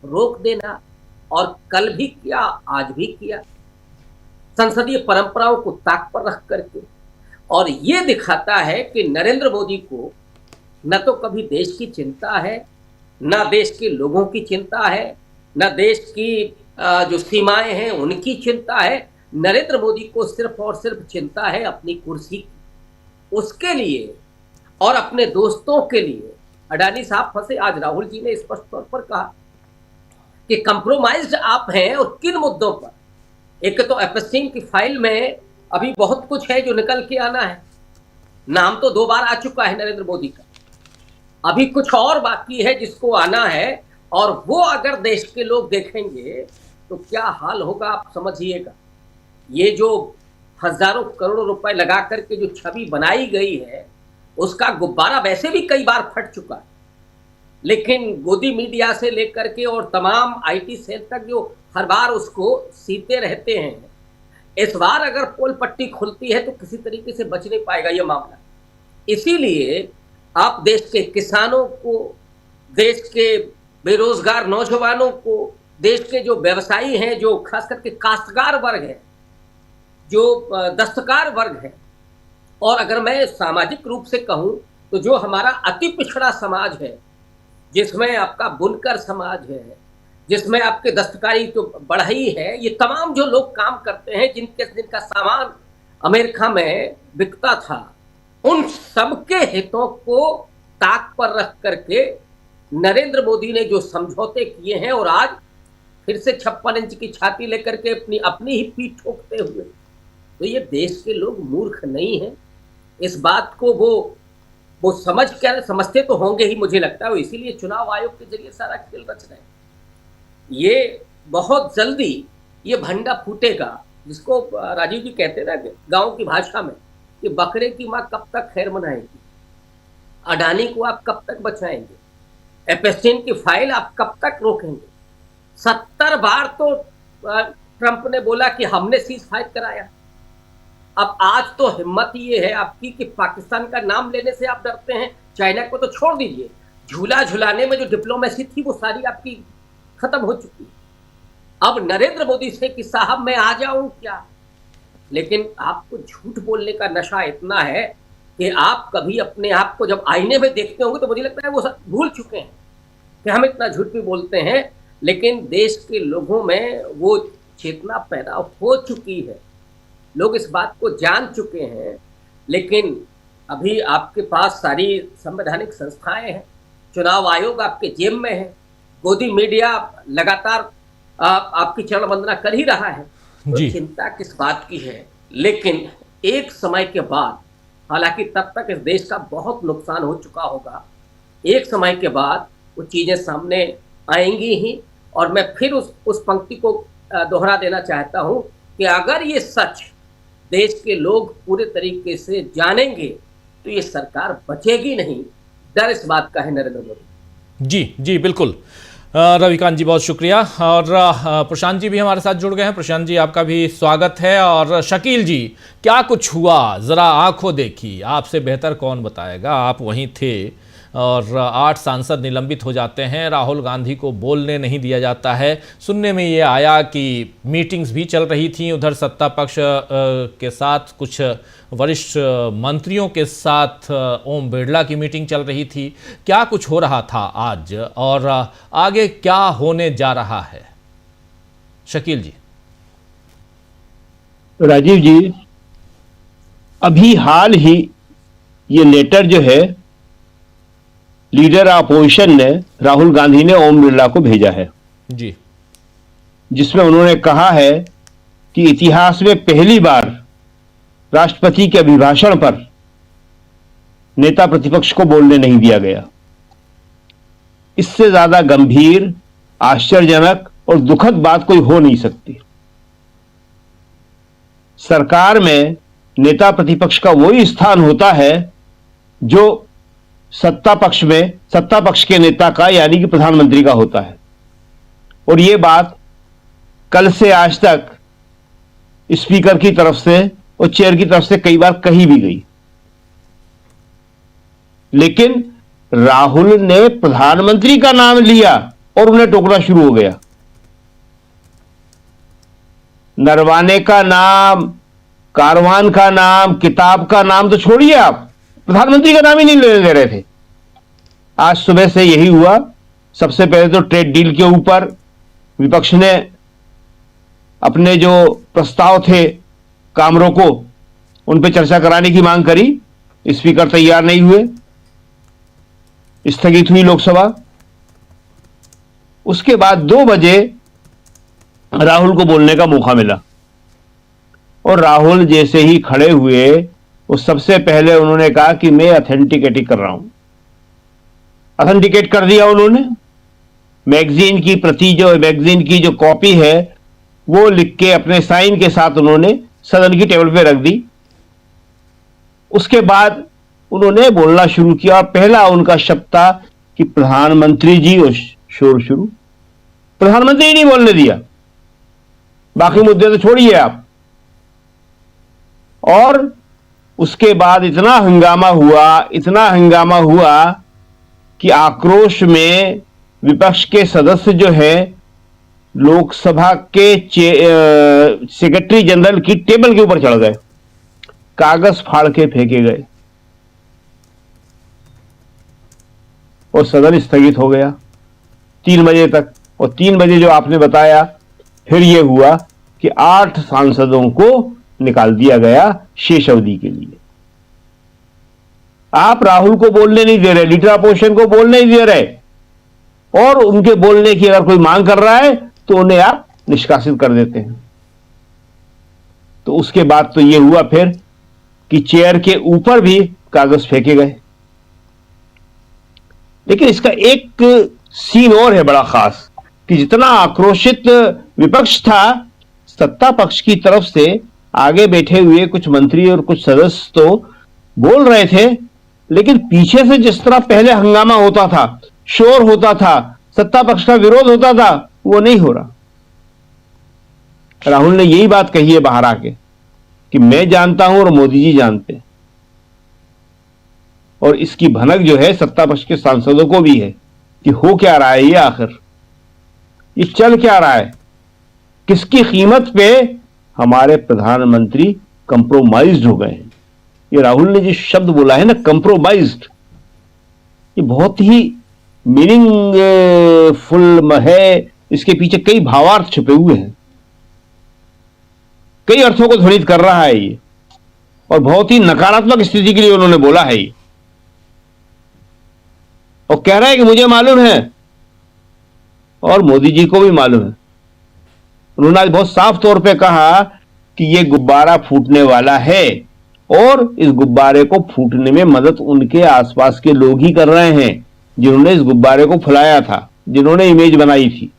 रोक देना, और कल भी किया, आज भी किया, संसदीय परंपराओं को ताक पर रख करके। और ये दिखाता है कि नरेंद्र मोदी को न तो कभी देश की चिंता है, न देश के लोगों की चिंता है, न देश की जो सीमाएं हैं उनकी चिंता है। नरेंद्र मोदी को सिर्फ और सिर्फ चिंता है अपनी कुर्सी की, उसके लिए और अपने दोस्तों के लिए। अडानी साहब फंसे। आज राहुल जी ने स्पष्ट तौर पर कहा कि कंप्रोमाइज्ड आप हैं, और किन मुद्दों पर। एक तो एपस्टीन की फाइल में अभी बहुत कुछ है जो निकल के आना है। नाम तो 2 बार आ चुका है नरेंद्र मोदी का, अभी कुछ और बाकी है जिसको आना है, और वो अगर देश के लोग देखेंगे तो क्या हाल होगा आप समझिएगा। ये जो हजारों करोड़ रुपए लगा करके जो छवि बनाई गई है, उसका गुब्बारा वैसे भी कई बार फट चुका है, लेकिन गोदी मीडिया से लेकर के और तमाम आईटी सेल तक जो हर बार उसको सीते रहते हैं, इस बार अगर पोल पट्टी खुलती है तो किसी तरीके से बच नहीं पाएगा ये मामला। इसीलिए आप देश के किसानों को, देश के बेरोजगार नौजवानों को, देश के जो व्यवसायी हैं, जो खास करके काश्तकार वर्ग है, जो दस्तकार वर्ग है, और अगर मैं सामाजिक रूप से कहूं तो जो हमारा अति पिछड़ा समाज है, जिसमें आपका बुनकर समाज है, जिसमें आपके दस्तकारी जो बढ़ई है, ये तमाम जो लोग काम करते हैं, जिनका सामान अमेरिका में बिकता था, उन सबके हितों को ताक पर रख करके नरेंद्र मोदी ने जो समझौते किए हैं, और आज फिर से 56 इंच की छाती लेकर के अपनी ही पीठ ठोकते हुए, तो ये देश के लोग मूर्ख नहीं हैं। इस बात को वो समझते तो होंगे ही, मुझे लगता है। इसीलिए चुनाव आयोग के जरिए सारा खेल रच रहे हैं। ये बहुत जल्दी ये भंडा फूटेगा, जिसको राजीव जी कहते हैं ना गांव की भाषा में, कि बकरे की माँ कब तक खैर मनाएगी, अडानी को आप कब तक बचाएंगे, एपस्टीन की फाइल आप कब तक रोकेंगे। 70 बार तो ट्रंप ने बोला कि हमने सीज फायर कराया। अब आज तो हिम्मत ये है आपकी कि पाकिस्तान का नाम लेने से आप डरते हैं। चाइना को तो छोड़ दीजिए, झूला झुलाने में जो डिप्लोमेसी थी वो सारी आपकी खत्म हो चुकी है। अब नरेंद्र मोदी से कि साहब मैं आ जाऊं क्या, लेकिन आपको झूठ बोलने का नशा इतना है कि आप कभी अपने आप को जब आईने में देखते होंगे तो मुझे लगता है वो सब भूल चुके हैं कि हम इतना झूठ भी बोलते हैं। लेकिन देश के लोगों में वो चेतना पैदा हो चुकी है, लोग इस बात को जान चुके हैं। लेकिन अभी आपके पास सारी संवैधानिक संस्थाएं हैं, चुनाव आयोग आपके जेब में है, गोदी मीडिया लगातार आपकी चरण वंदना कर ही रहा है, तो चिंता किस बात की है। लेकिन एक समय के बाद, हालांकि तब तक इस देश का बहुत नुकसान हो चुका होगा, एक समय के बाद वो चीज़ें सामने आएंगी ही। और मैं फिर उस पंक्ति को दोहरा देना चाहता हूं कि अगर ये सच देश के लोग पूरे तरीके से जानेंगे तो ये सरकार बचेगी नहीं। डर इस बात का है नरेंद्र मोदी। जी जी बिल्कुल। रविकांत जी बहुत शुक्रिया। और प्रशांत जी भी हमारे साथ जुड़ गए हैं। प्रशांत जी आपका भी स्वागत है। और शकील जी, क्या कुछ हुआ जरा आंखों देखी, आपसे बेहतर कौन बताएगा, आप वहीं थे। और 8 सांसद निलंबित हो जाते हैं, राहुल गांधी को बोलने नहीं दिया जाता है। सुनने में ये आया कि मीटिंग्स भी चल रही थी उधर सत्ता पक्ष के साथ, कुछ वरिष्ठ मंत्रियों के साथ ओम बिरला की मीटिंग चल रही थी। क्या कुछ हो रहा था आज और आगे क्या होने जा रहा है? शकील जी। राजीव जी, अभी हाल ही ये लेटर जो है लीडर अपोजिशन ने, राहुल गांधी ने ओम बिरला को भेजा है जी, जिसमें उन्होंने कहा है कि इतिहास में पहली बार राष्ट्रपति के अभिभाषण पर नेता प्रतिपक्ष को बोलने नहीं दिया गया। इससे ज्यादा गंभीर, आश्चर्यजनक और दुखद बात कोई हो नहीं सकती। सरकार में नेता प्रतिपक्ष का वही स्थान होता है जो सत्ता पक्ष के नेता का यानी कि प्रधानमंत्री का होता है। और यह बात कल से आज तक स्पीकर की तरफ से और चेयर की तरफ से कई बार कही भी गई, लेकिन राहुल ने प्रधानमंत्री का नाम लिया और उन्हें टोकना शुरू हो गया। नरवाने का नाम, कारवान का नाम, किताब का नाम तो छोड़िए, आप प्रधानमंत्री का नाम ही नहीं लेने दे रहे थे। आज सुबह से यही हुआ। सबसे पहले तो ट्रेड डील के ऊपर विपक्ष ने अपने जो प्रस्ताव थे कामरों को, उन पर चर्चा कराने की मांग करी। स्पीकर तैयार नहीं हुए, स्थगित हुई लोकसभा। उसके बाद 2 बजे राहुल को बोलने का मौका मिला और राहुल जैसे ही खड़े हुए, वो सबसे पहले उन्होंने कहा कि मैं ऑथेंटिकेट कर रहा हूं। ऑथेंटिकेट कर दिया उन्होंने। मैगजीन की प्रति, जो मैगजीन की जो कॉपी है, वो लिख के अपने साइन के साथ उन्होंने सदन की टेबल पे रख दी। उसके बाद उन्होंने बोलना शुरू किया। पहला उनका शब्द था कि प्रधानमंत्री जी, और शोर शुरू। प्रधानमंत्री नहीं बोलने दिया, बाकी मुद्दे तो छोड़िए आप। और उसके बाद इतना हंगामा हुआ कि आक्रोश में विपक्ष के सदस्य जो है लोकसभा के सेक्रेटरी जनरल की टेबल के ऊपर चढ़ गए, कागज फाड़ के फेंके गए और सदन स्थगित हो गया 3 बजे तक। और 3 बजे जो आपने बताया, फिर यह हुआ कि 8 सांसदों को निकाल दिया गया शेष अवधि के लिए। आप राहुल को बोलने नहीं दे रहे, लीडर अपोजिशन को बोलने नहीं दे रहे, और उनके बोलने की अगर कोई मांग कर रहा है तो उन्हें आप निष्कासित कर देते हैं। तो उसके बाद तो यह हुआ फिर कि चेयर के ऊपर भी कागज फेंके गए। लेकिन इसका एक सीन और है बड़ा खास, कि जितना आक्रोशित विपक्ष था, सत्ता पक्ष की तरफ से आगे बैठे हुए कुछ मंत्री और कुछ सदस्य तो बोल रहे थे, लेकिन पीछे से जिस तरह पहले हंगामा होता था, शोर होता था, सत्ता पक्ष का विरोध होता था, वो नहीं हो रहा। राहुल ने यही बात कही है बाहर आके कि मैं जानता हूं और मोदी जी जानते हैं। और इसकी भनक जो है सत्ता पक्ष के सांसदों को भी है कि हो क्या रहा है, ये आखिर ये चल क्या रहा है, किसकी कीमत पे हमारे प्रधानमंत्री कंप्रोमाइज्ड हो गए हैं। ये राहुल ने जिस शब्द बोला है ना, कंप्रोमाइज्ड, ये बहुत ही मीनिंगफुल है। इसके पीछे कई भावार्थ छुपे हुए हैं, कई अर्थों को ध्वनित कर रहा है ये, और बहुत ही नकारात्मक स्थिति के लिए उन्होंने बोला है ये। और कह रहा है कि मुझे मालूम है और मोदी जी को भी मालूम है। उन्होंने आज बहुत साफ तौर पे कहा कि ये गुब्बारा फूटने वाला है। और इस गुब्बारे को फूटने में मदद उनके आसपास के लोग ही कर रहे हैं, जिन्होंने इस गुब्बारे को फुलाया था, जिन्होंने इमेज बनाई थी।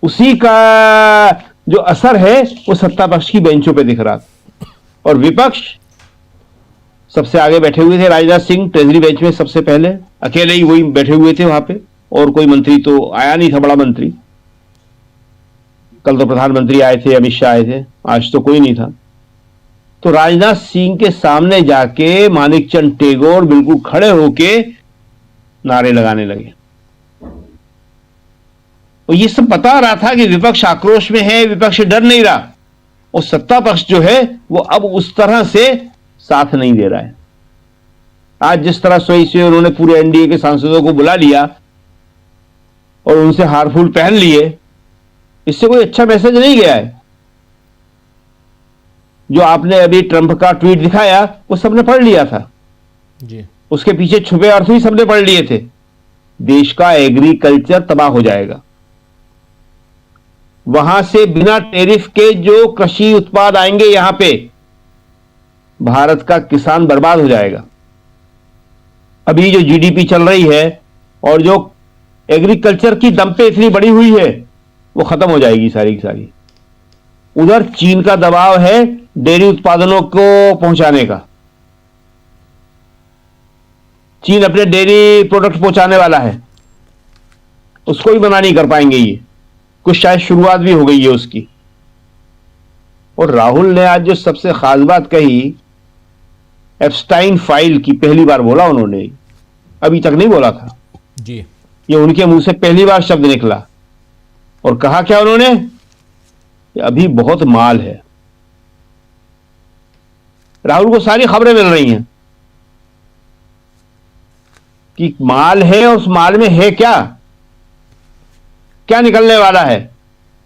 उसी का जो असर है वो सत्ता पक्ष की बेंचों पे दिख रहा था। और विपक्ष सबसे आगे बैठे हुए थे, राजनाथ सिंह ट्रेजरी बेंच में सबसे पहले अकेले ही वही बैठे हुए थे वहां पे, और कोई मंत्री तो आया नहीं था, बड़ा मंत्री। कल तो प्रधानमंत्री आए थे, अमित शाह आए थे, आज तो कोई नहीं था। तो राजनाथ सिंह के सामने जाके मानिकचंद टेगोर बिल्कुल खड़े होके नारे लगाने लगे। और ये सब बता रहा था कि विपक्ष आक्रोश में है, विपक्ष डर नहीं रहा, और सत्ता पक्ष जो है वो अब उस तरह से साथ नहीं दे रहा है। आज जिस तरह सोई से उन्होंने पूरे एनडीए के सांसदों को बुला लिया और उनसे हार फूल पहन लिए, इससे कोई अच्छा मैसेज नहीं गया है। जो आपने अभी ट्रंप का ट्वीट दिखाया वो सबने पढ़ लिया था जी। उसके पीछे छुपे अर्थ भी सबने पढ़ लिए थे। देश का एग्रीकल्चर तबाह हो जाएगा, वहां से बिना टैरिफ के जो कृषि उत्पाद आएंगे यहां पे, भारत का किसान बर्बाद हो जाएगा। अभी जो जीडीपी चल रही है और जो एग्रीकल्चर की दम पे इतनी बड़ी हुई है वो खत्म हो जाएगी सारी की सारी। उधर चीन का दबाव है डेयरी उत्पादनों को पहुंचाने का। चीन अपने डेयरी प्रोडक्ट पहुंचाने वाला है, उसको भी मना नहीं कर पाएंगे ये। कुछ शायद शुरुआत भी हो गई है उसकी। और राहुल ने आज जो सबसे खास बात कही, एप्स्टाइन फाइल की पहली बार बोला उन्होंने, अभी तक नहीं बोला था जी। ये उनके मुंह से पहली बार शब्द निकला। और कहा क्या उन्होंने कि अभी बहुत माल है। राहुल को सारी खबरें मिल रही हैं कि माल है, और उस माल में है क्या क्या निकलने वाला है।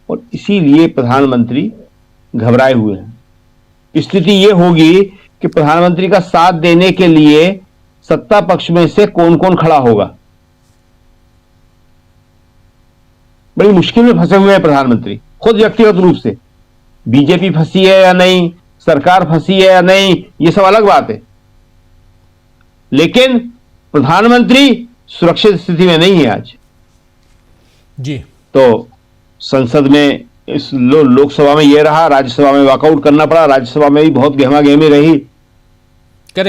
और इसीलिए प्रधानमंत्री घबराए हुए हैं। स्थिति यह होगी कि प्रधानमंत्री का साथ देने के लिए सत्ता पक्ष में से कौन कौन खड़ा होगा। बड़ी मुश्किल में फंसे हुए हैं प्रधानमंत्री खुद व्यक्तिगत रूप से। बीजेपी फंसी है या नहीं, सरकार फंसी है या नहीं, यह सब अलग बात है, लेकिन प्रधानमंत्री सुरक्षित स्थिति में नहीं है आज जी। तो संसद में इस लोकसभा में यह रहा, राज्यसभा में वॉकआउट करना पड़ा। राज्यसभा में भी बहुत गहमा गहमी रही,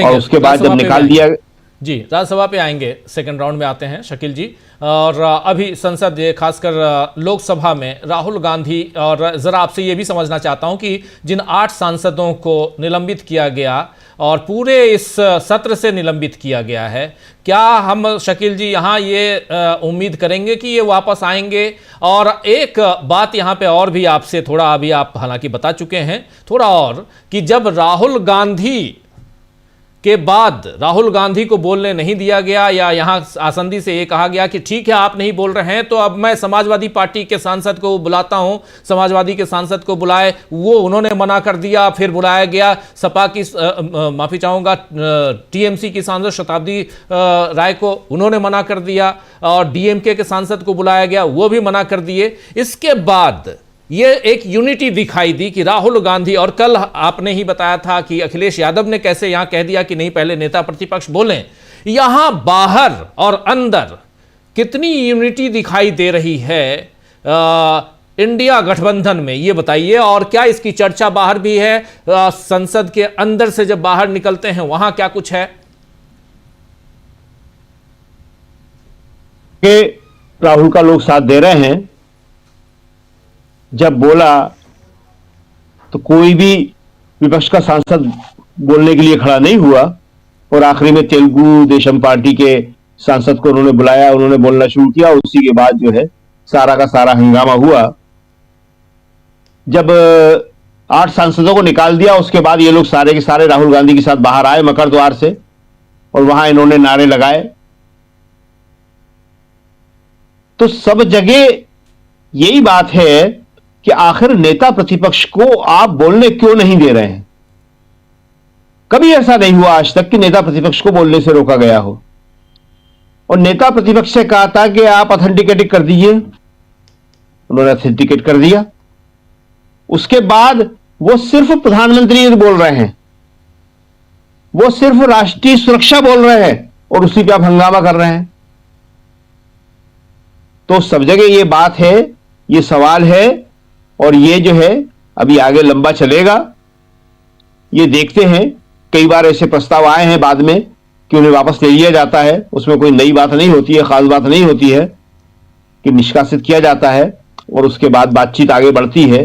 और उसके बाद जब निकाल दिया जी। राज्यसभा पे आएंगे, सेकंड राउंड में आते हैं शकील जी। और अभी संसद, खासकर लोकसभा में राहुल गांधी, और ज़रा आपसे ये भी समझना चाहता हूं कि जिन 8 सांसदों को निलंबित किया गया और पूरे इस सत्र से निलंबित किया गया है, क्या हम शकील जी यहाँ ये उम्मीद करेंगे कि ये वापस आएंगे? और एक बात यहाँ पे और भी आपसे थोड़ा, अभी आप हालांकि बता चुके हैं थोड़ा और, कि जब राहुल गांधी के बाद राहुल गांधी को बोलने नहीं दिया गया, या यहां आसंदी से ये कहा गया कि ठीक है आप नहीं बोल रहे हैं तो अब मैं समाजवादी पार्टी के सांसद को बुलाता हूं, समाजवादी के सांसद को बुलाए, वो उन्होंने मना कर दिया। फिर बुलाया गया सपा की माफी चाहूंगा टीएमसी की सांसद शताब्दी राय को, उन्होंने मना कर दिया। और डीएमके के सांसद को बुलाया गया, वो भी मना कर दिए। इसके बाद ये एक यूनिटी दिखाई दी कि राहुल गांधी, और कल आपने ही बताया था कि अखिलेश यादव ने कैसे यहां कह दिया कि नहीं पहले नेता प्रतिपक्ष बोलें। यहां बाहर और अंदर कितनी यूनिटी दिखाई दे रही है इंडिया गठबंधन में, ये बताइए। और क्या इसकी चर्चा बाहर भी है, संसद के अंदर से जब बाहर निकलते हैं वहां क्या कुछ है? कि राहुल का लोग साथ दे रहे हैं। जब बोला तो कोई भी विपक्ष का सांसद बोलने के लिए खड़ा नहीं हुआ, और आखिरी में तेलुगु देशम पार्टी के सांसद को उन्होंने बुलाया, उन्होंने बोलना शुरू किया। उसी के बाद जो है सारा का सारा हंगामा हुआ। जब 8 सांसदों को निकाल दिया, उसके बाद ये लोग सारे के सारे राहुल गांधी के साथ बाहर आए मकर द्वार से, और वहां इन्होंने नारे लगाए। तो सब जगह यही बात है कि आखिर नेता प्रतिपक्ष को आप बोलने क्यों नहीं दे रहे हैं। कभी ऐसा नहीं हुआ आज तक कि नेता प्रतिपक्ष को बोलने से रोका गया हो। और नेता प्रतिपक्ष से कहा था कि आप ऑथेंटिकेट कर दीजिए, उन्होंने ऑथेंटिकेट कर दिया। उसके बाद वो सिर्फ प्रधानमंत्री बोल रहे हैं, वो सिर्फ राष्ट्रीय सुरक्षा बोल रहे हैं और उसी पे आप हंगामा कर रहे हैं। तो सब जगह ये बात है, ये सवाल है, और ये जो है अभी आगे लंबा चलेगा। ये देखते हैं, कई बार ऐसे प्रस्ताव आए हैं बाद में कि उन्हें वापस ले लिया जाता है, उसमें कोई नई बात नहीं होती है, खास बात नहीं होती है, कि निष्कासित किया जाता है और उसके बाद बातचीत आगे बढ़ती है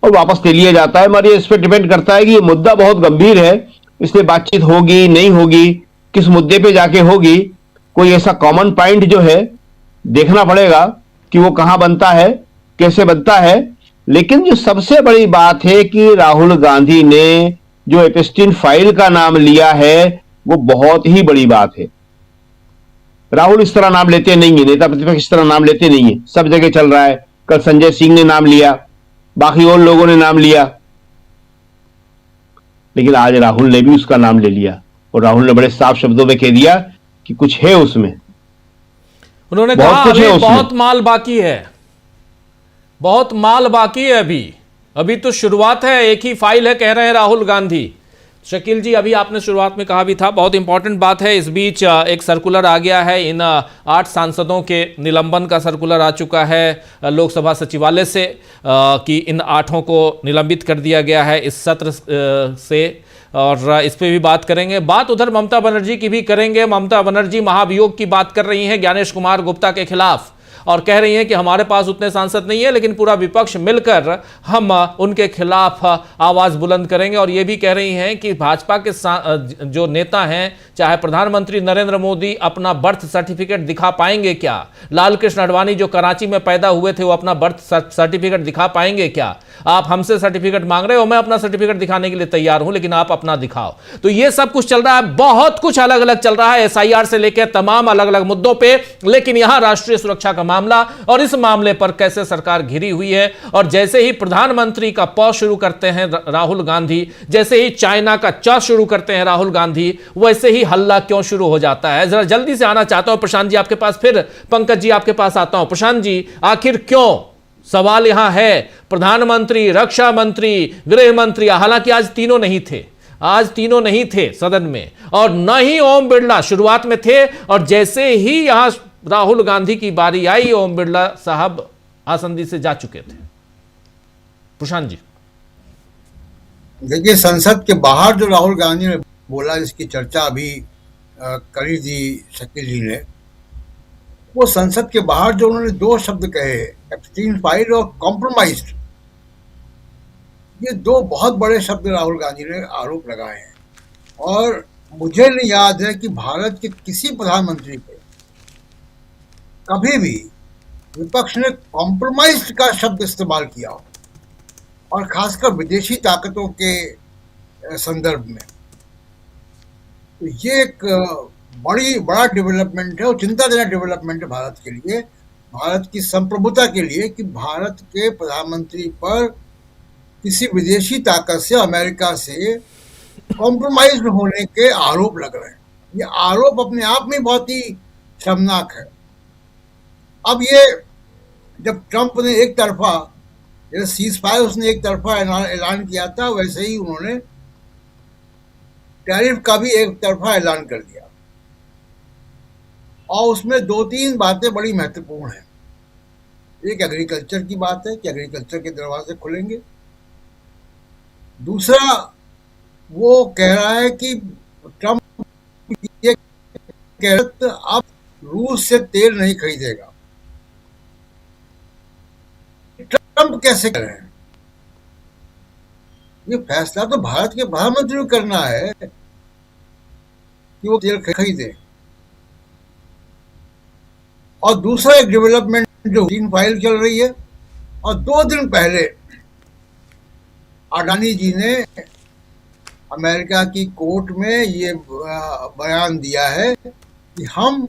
और वापस ले लिया जाता है। मगर इस पर डिपेंड करता है कि ये मुद्दा बहुत गंभीर है, इसलिए बातचीत होगी नहीं होगी, किस मुद्दे पे जाके होगी, कोई ऐसा कॉमन पॉइंट जो है देखना पड़ेगा कि वो कहां बनता है, कैसे बनता है। लेकिन जो सबसे बड़ी बात है कि राहुल गांधी ने जो एपस्टीन फाइल का नाम लिया है, वो बहुत ही बड़ी बात है। राहुल इस तरह नाम लेते नहीं है, नेता प्रतिपक्ष इस तरह नाम लेते नहीं है, सब जगह चल रहा है। कल संजय सिंह ने नाम लिया, बाकी और लोगों ने नाम लिया, लेकिन आज राहुल ने भी उसका नाम ले लिया और राहुल ने बड़े साफ शब्दों में कह दिया कि कुछ है उसमें। उन्होंने कहा अभी बहुत माल बाकी है, बहुत माल बाकी है, अभी तो शुरुआत है, एक ही फाइल है, कह रहे हैं राहुल गांधी। शकील जी, अभी आपने शुरुआत में कहा भी था, बहुत इंपॉर्टेंट बात है। इस बीच एक सर्कुलर आ गया है, इन 8 सांसदों के निलंबन का सर्कुलर आ चुका है लोकसभा सचिवालय से कि इन 8 को निलंबित कर दिया गया है इस सत्र से, और इस पे भी बात करेंगे। बात उधर ममता बनर्जी की भी करेंगे। ममता बनर्जी महाभियोग की बात कर रही हैं ज्ञानेश कुमार गुप्ता के खिलाफ और कह रही हैं कि हमारे पास उतने सांसद नहीं है, लेकिन पूरा विपक्ष मिलकर हम उनके खिलाफ आवाज बुलंद करेंगे। और ये भी कह रही हैं कि भाजपा के जो नेता हैं, चाहे प्रधानमंत्री नरेंद्र मोदी, अपना बर्थ सर्टिफिकेट दिखा पाएंगे क्या? लाल कृष्ण आडवाणी जो कराची में पैदा हुए थे, वो अपना बर्थ सर्टिफिकेट दिखा पाएंगे क्या? आप हमसे सर्टिफिकेट मांग रहे हो, मैं अपना सर्टिफिकेट दिखाने के लिए तैयार हूं, लेकिन आप अपना दिखाओ। तो ये सब कुछ चल रहा है, बहुत कुछ अलग अलग चल रहा है, SIR से लेकर तमाम अलग अलग मुद्दों पे। लेकिन यहां राष्ट्रीय सुरक्षा का मामला, और इस मामले पर कैसे सरकार घिरी हुई है। और जैसे ही प्रधानमंत्री का प शुरू करते हैं राहुल गांधी, जैसे ही चाइना का च शुरू करते हैं राहुल गांधी, वैसे ही हल्ला क्यों शुरू हो जाता है। जरा जल्दी से आना चाहता हूं प्रशांत जी आपके पास, फिर पंकज जी आपके पास आता हूं। प्रशांत जी, आखिर क्यों? सवाल यहां है, प्रधानमंत्री, रक्षा मंत्री, गृह मंत्री, हालांकि आज तीनों नहीं थे सदन में, और न ही ओम बिरला शुरुआत में थे, और जैसे ही यहां राहुल गांधी की बारी आई, ओम बिरला साहब आसंदी से जा चुके थे। प्रशांत जी, देखिए, संसद के बाहर जो राहुल गांधी ने बोला, जिसकी चर्चा अभी करी थी शकील जी ने, वो संसद के बाहर जो उन्होंने 2 शब्द कहे, एपस्टीन फाइल और कॉम्प्रोमाइज्ड, ये 2 बहुत बड़े शब्द राहुल गांधी ने आरोप लगाए हैं। और मुझे नहीं याद है कि भारत के किसी प्रधानमंत्री पे कभी भी विपक्ष ने कॉम्प्रोमाइज्ड का शब्द इस्तेमाल किया हो, और खासकर विदेशी ताकतों के संदर्भ में। तो ये एक बड़ा डेवलपमेंट है और चिंताजनक डेवलपमेंट है भारत के लिए, भारत की संप्रभुता के लिए, कि भारत के प्रधानमंत्री पर किसी विदेशी ताकत से, अमेरिका से कॉम्प्रोमाइज होने के आरोप लग रहे हैं। ये आरोप अपने आप में बहुत ही शर्मनाक है। अब ये जब ट्रंप ने एक तरफा, जैसे सीज फायर उसने एक तरफा ऐलान किया था, वैसे ही उन्होंने टैरिफ का भी एक तरफा ऐलान कर दिया, और उसमें 2-3 बातें बड़ी महत्वपूर्ण हैं। एक एग्रीकल्चर की बात है कि एग्रीकल्चर के दरवाजे खुलेंगे। दूसरा, वो कह रहा है कि ट्रंप ये कह रहा है अब रूस से तेल नहीं खरीदेगा। ट्रंप कैसे कर रहे हैं? ये फैसला तो भारत के प्रधानमंत्री को करना है कि वो तेल खरीदे। और दूसरा एक डेवलपमेंट जो 3 फाइल चल रही है, और 2 दिन पहले अडानी जी ने अमेरिका की कोर्ट में ये बयान दिया है कि हम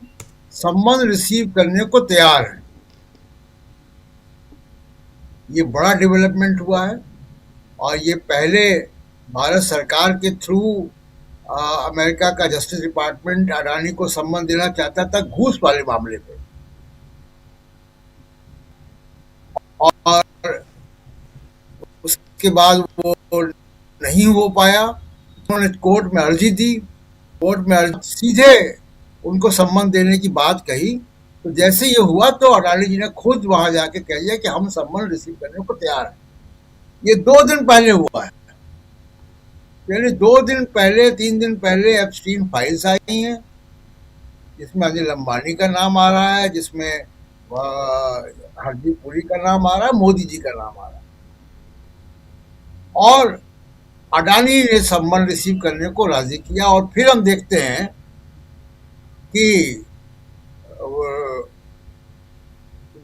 सम्मान रिसीव करने को तैयार हैं। ये बड़ा डेवलपमेंट हुआ है, और ये पहले भारत सरकार के थ्रू अमेरिका का जस्टिस डिपार्टमेंट अडानी को सम्मान देना चाहता था घूस वाले मामले पे, और उसके बाद वो नहीं हो पाया। उन्होंने कोर्ट में अर्जी दी, कोर्ट में सीधे उनको सम्मान देने की बात कही। तो जैसे ये हुआ तो अडानी जी ने खुद वहां जाके कह दिया कि हम सम्मान रिसीव करने को तैयार हैं। ये 2 दिन पहले हुआ है। यानी 2 दिन पहले 3 दिन पहले एप्स्टीन फाइल्स आई हैं, जिसमें अनिल अंबानी का नाम आ रहा है, जिसमें हरदीप पुरी का नाम आ रहा है, मोदी जी का नाम आ रहा है। और अडानी ने सम्मान रिसीव करने को राजी किया। और फिर हम देखते हैं कि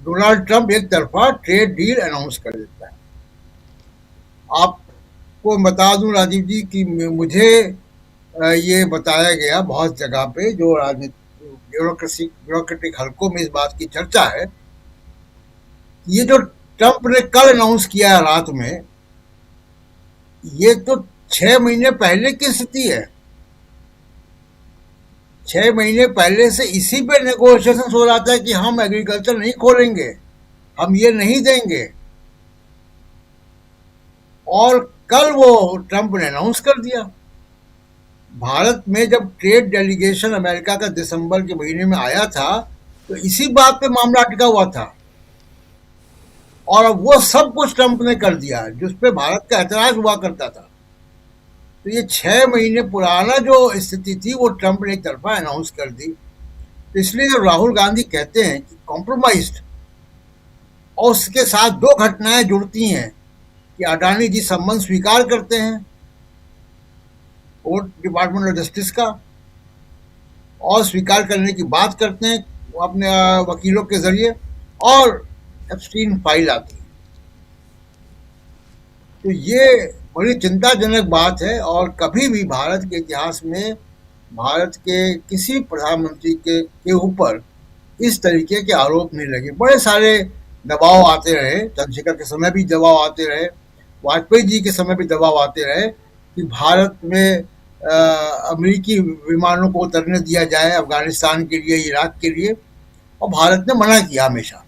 डोनाल्ड ट्रंप एक तरफा ट्रेड डील अनाउंस कर देता है। आपको बता दूं राजीव जी कि मुझे ये बताया गया बहुत जगह पे, जो राजनीतिक ब्यूरोक्रेटिक हलकों में इस बात की चर्चा है, ये जो ट्रंप ने कल अनाउंस किया है रात में, ये तो 6 महीने पहले की स्थिति है। 6 महीने पहले से इसी पे नेगोशिएशन हो रहा था कि हम एग्रीकल्चर नहीं खोलेंगे, हम ये नहीं देंगे। और कल वो ट्रंप ने अनाउंस कर दिया। भारत में जब ट्रेड डेलीगेशन अमेरिका का दिसंबर के महीने में आया था, तो इसी बात पे मामला अटका हुआ था। और अब वो सब कुछ ट्रंप ने कर दिया जिस पे भारत का ऐतराज हुआ करता था। तो ये 6 महीने पुराना जो स्थिति थी वो ट्रंप ने एक तरफा अनाउंस कर दी। तो इसलिए जब राहुल गांधी कहते हैं कि कॉम्प्रोमाइज्ड, और उसके साथ 2 घटनाएं जुड़ती हैं कि अडानी जी सम्मान स्वीकार करते हैं कोर्ट डिपार्टमेंट ऑफ जस्टिस का, और स्वीकार करने की बात करते हैं अपने वकीलों के जरिए, और एप्स्टीन फाइल आती है। तो ये बड़ी चिंताजनक बात है। और कभी भी भारत के इतिहास में भारत के किसी प्रधानमंत्री के ऊपर इस तरीके के आरोप नहीं लगे। बड़े सारे दबाव आते रहे, चंद्रशेखर के समय भी दबाव आते रहे, वाजपेयी जी के समय भी दबाव आते रहे कि भारत में अमेरिकी विमानों को उतरने दिया जाए अफगानिस्तान के लिए, इराक के लिए, और भारत ने मना किया हमेशा।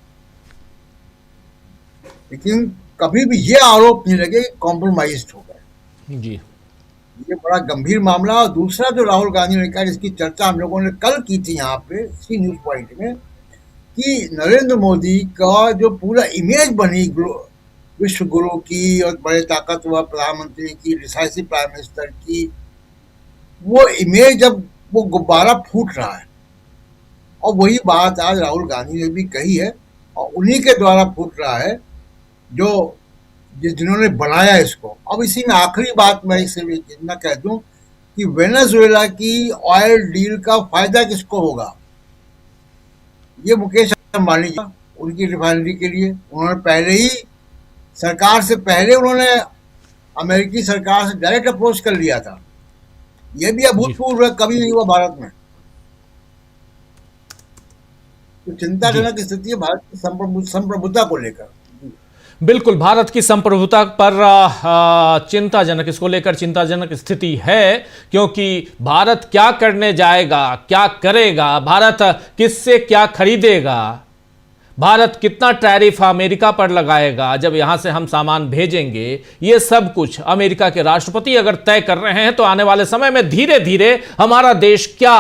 लेकिन कभी भी ये आरोप नहीं लगे कि कॉम्प्रोमाइज्ड हो गए जी। ये बड़ा गंभीर मामला। और दूसरा जो राहुल गांधी ने कहा, जिसकी चर्चा हम लोगों ने कल की थी यहाँ पे इसी न्यूज पॉइंट में, कि नरेंद्र मोदी का जो पूरा इमेज बनी विश्व गुरु की और बड़े ताकतवर प्रधानमंत्री की, डिसाइसिव प्राइम मिनिस्टर की, वो इमेज अब वो गुब्बारा फूट रहा है। और वही बात आज राहुल गांधी ने भी कही है, और उन्हीं के द्वारा फूट रहा है जिन्होंने बनाया इसको। अब इसी में आखिरी बात मैं इसे इतना कह दूं कि वेनेजुएला की ऑयल डील का फायदा किसको होगा? ये मुकेश अंबानी जी, उनकी रिफाइनरी के लिए उन्होंने पहले ही सरकार से पहले उन्होंने अमेरिकी सरकार से डायरेक्ट अप्रोच कर लिया था। ये भी अभूतपूर्व कभी नहीं हुआ भारत में। तो चिंताजनक स्थिति है भारत की संप्रभुता को लेकर। बिल्कुल, भारत की संप्रभुता पर चिंताजनक, इसको लेकर चिंताजनक स्थिति है, क्योंकि भारत क्या करने जाएगा, क्या करेगा, भारत किससे क्या खरीदेगा, भारत कितना टैरिफ अमेरिका पर लगाएगा जब यहां से हम सामान भेजेंगे, ये सब कुछ अमेरिका के राष्ट्रपति अगर तय कर रहे हैं, तो आने वाले समय में धीरे धीरे हमारा देश क्या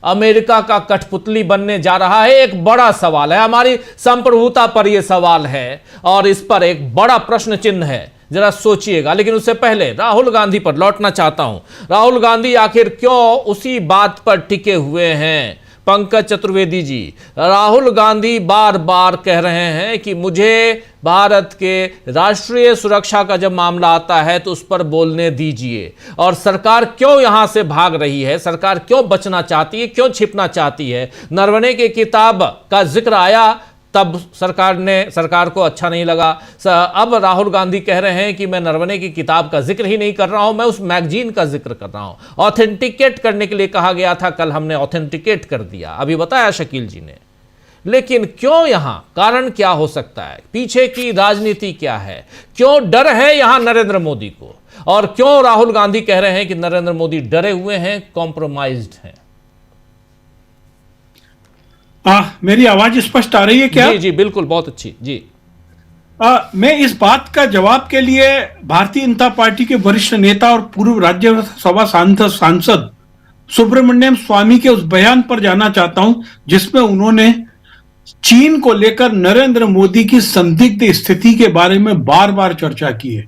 अमेरिका का कठपुतली बनने जा रहा है, एक बड़ा सवाल है। हमारी संप्रभुता पर यह सवाल है और इस पर एक बड़ा प्रश्न चिन्ह है, जरा सोचिएगा। लेकिन उससे पहले राहुल गांधी पर लौटना चाहता हूं। राहुल गांधी आखिर क्यों उसी बात पर टिके हुए हैं? पंकज चतुर्वेदी जी, राहुल गांधी बार बार कह रहे हैं कि मुझे भारत के राष्ट्रीय सुरक्षा का जब मामला आता है तो उस पर बोलने दीजिए। और सरकार क्यों यहां से भाग रही है, सरकार क्यों बचना चाहती है, क्यों छिपना चाहती है? नरवणे की किताब का जिक्र आया, तब सरकार को अच्छा नहीं लगा। अब राहुल गांधी कह रहे हैं कि मैं नरवणे की किताब का जिक्र ही नहीं कर रहा हूं, मैं उस मैगजीन का जिक्र कर रहा हूं। ऑथेंटिकेट करने के लिए कहा गया था, कल हमने ऑथेंटिकेट कर दिया, अभी बताया शकील जी ने। लेकिन क्यों यहां, कारण क्या हो सकता है, पीछे की राजनीति क्या है, क्यों डर है यहां नरेंद्र मोदी को, और क्यों राहुल गांधी कह रहे हैं कि नरेंद्र मोदी डरे हुए हैं, कॉम्प्रोमाइज्ड हैं? मेरी आवाज स्पष्ट आ रही है क्या? जी जी बिल्कुल, बहुत अच्छी जी। मैं इस बात का जवाब के लिए भारतीय जनता पार्टी के वरिष्ठ नेता और पूर्व राज्यसभा सांसद सुब्रमण्यम स्वामी के उस बयान पर जाना चाहता हूं जिसमें उन्होंने चीन को लेकर नरेंद्र मोदी की संदिग्ध स्थिति के बारे में बार बार चर्चा की है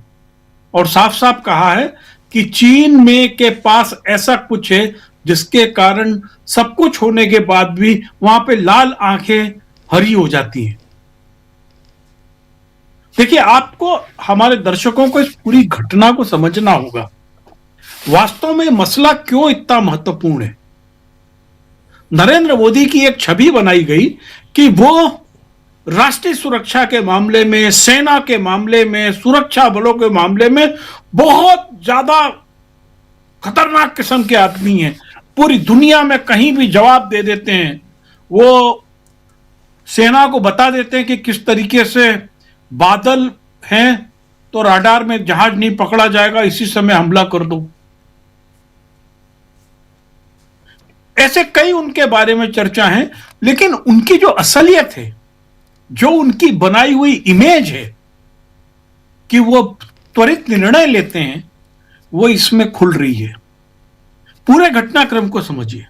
और साफ साफ कहा है कि चीन में के पास ऐसा कुछ है जिसके कारण सब कुछ होने के बाद भी वहां पे लाल आंखें हरी हो जाती हैं। देखिए, आपको हमारे दर्शकों को इस पूरी घटना को समझना होगा। वास्तव में मसला क्यों इतना महत्वपूर्ण है। नरेंद्र मोदी की एक छवि बनाई गई कि वो राष्ट्रीय सुरक्षा के मामले में, सेना के मामले में, सुरक्षा बलों के मामले में बहुत ज्यादा खतरनाक किस्म के आदमी हैं। पूरी दुनिया में कहीं भी जवाब दे देते हैं। वो सेना को बता देते हैं कि किस तरीके से बादल हैं तो राडार में जहाज नहीं पकड़ा जाएगा, इसी समय हमला कर दो। ऐसे कई उनके बारे में चर्चा है, लेकिन उनकी जो असलियत है, जो उनकी बनाई हुई इमेज है कि वो त्वरित निर्णय लेते हैं, वो इसमें खुल रही है। पूरे घटनाक्रम को समझिए।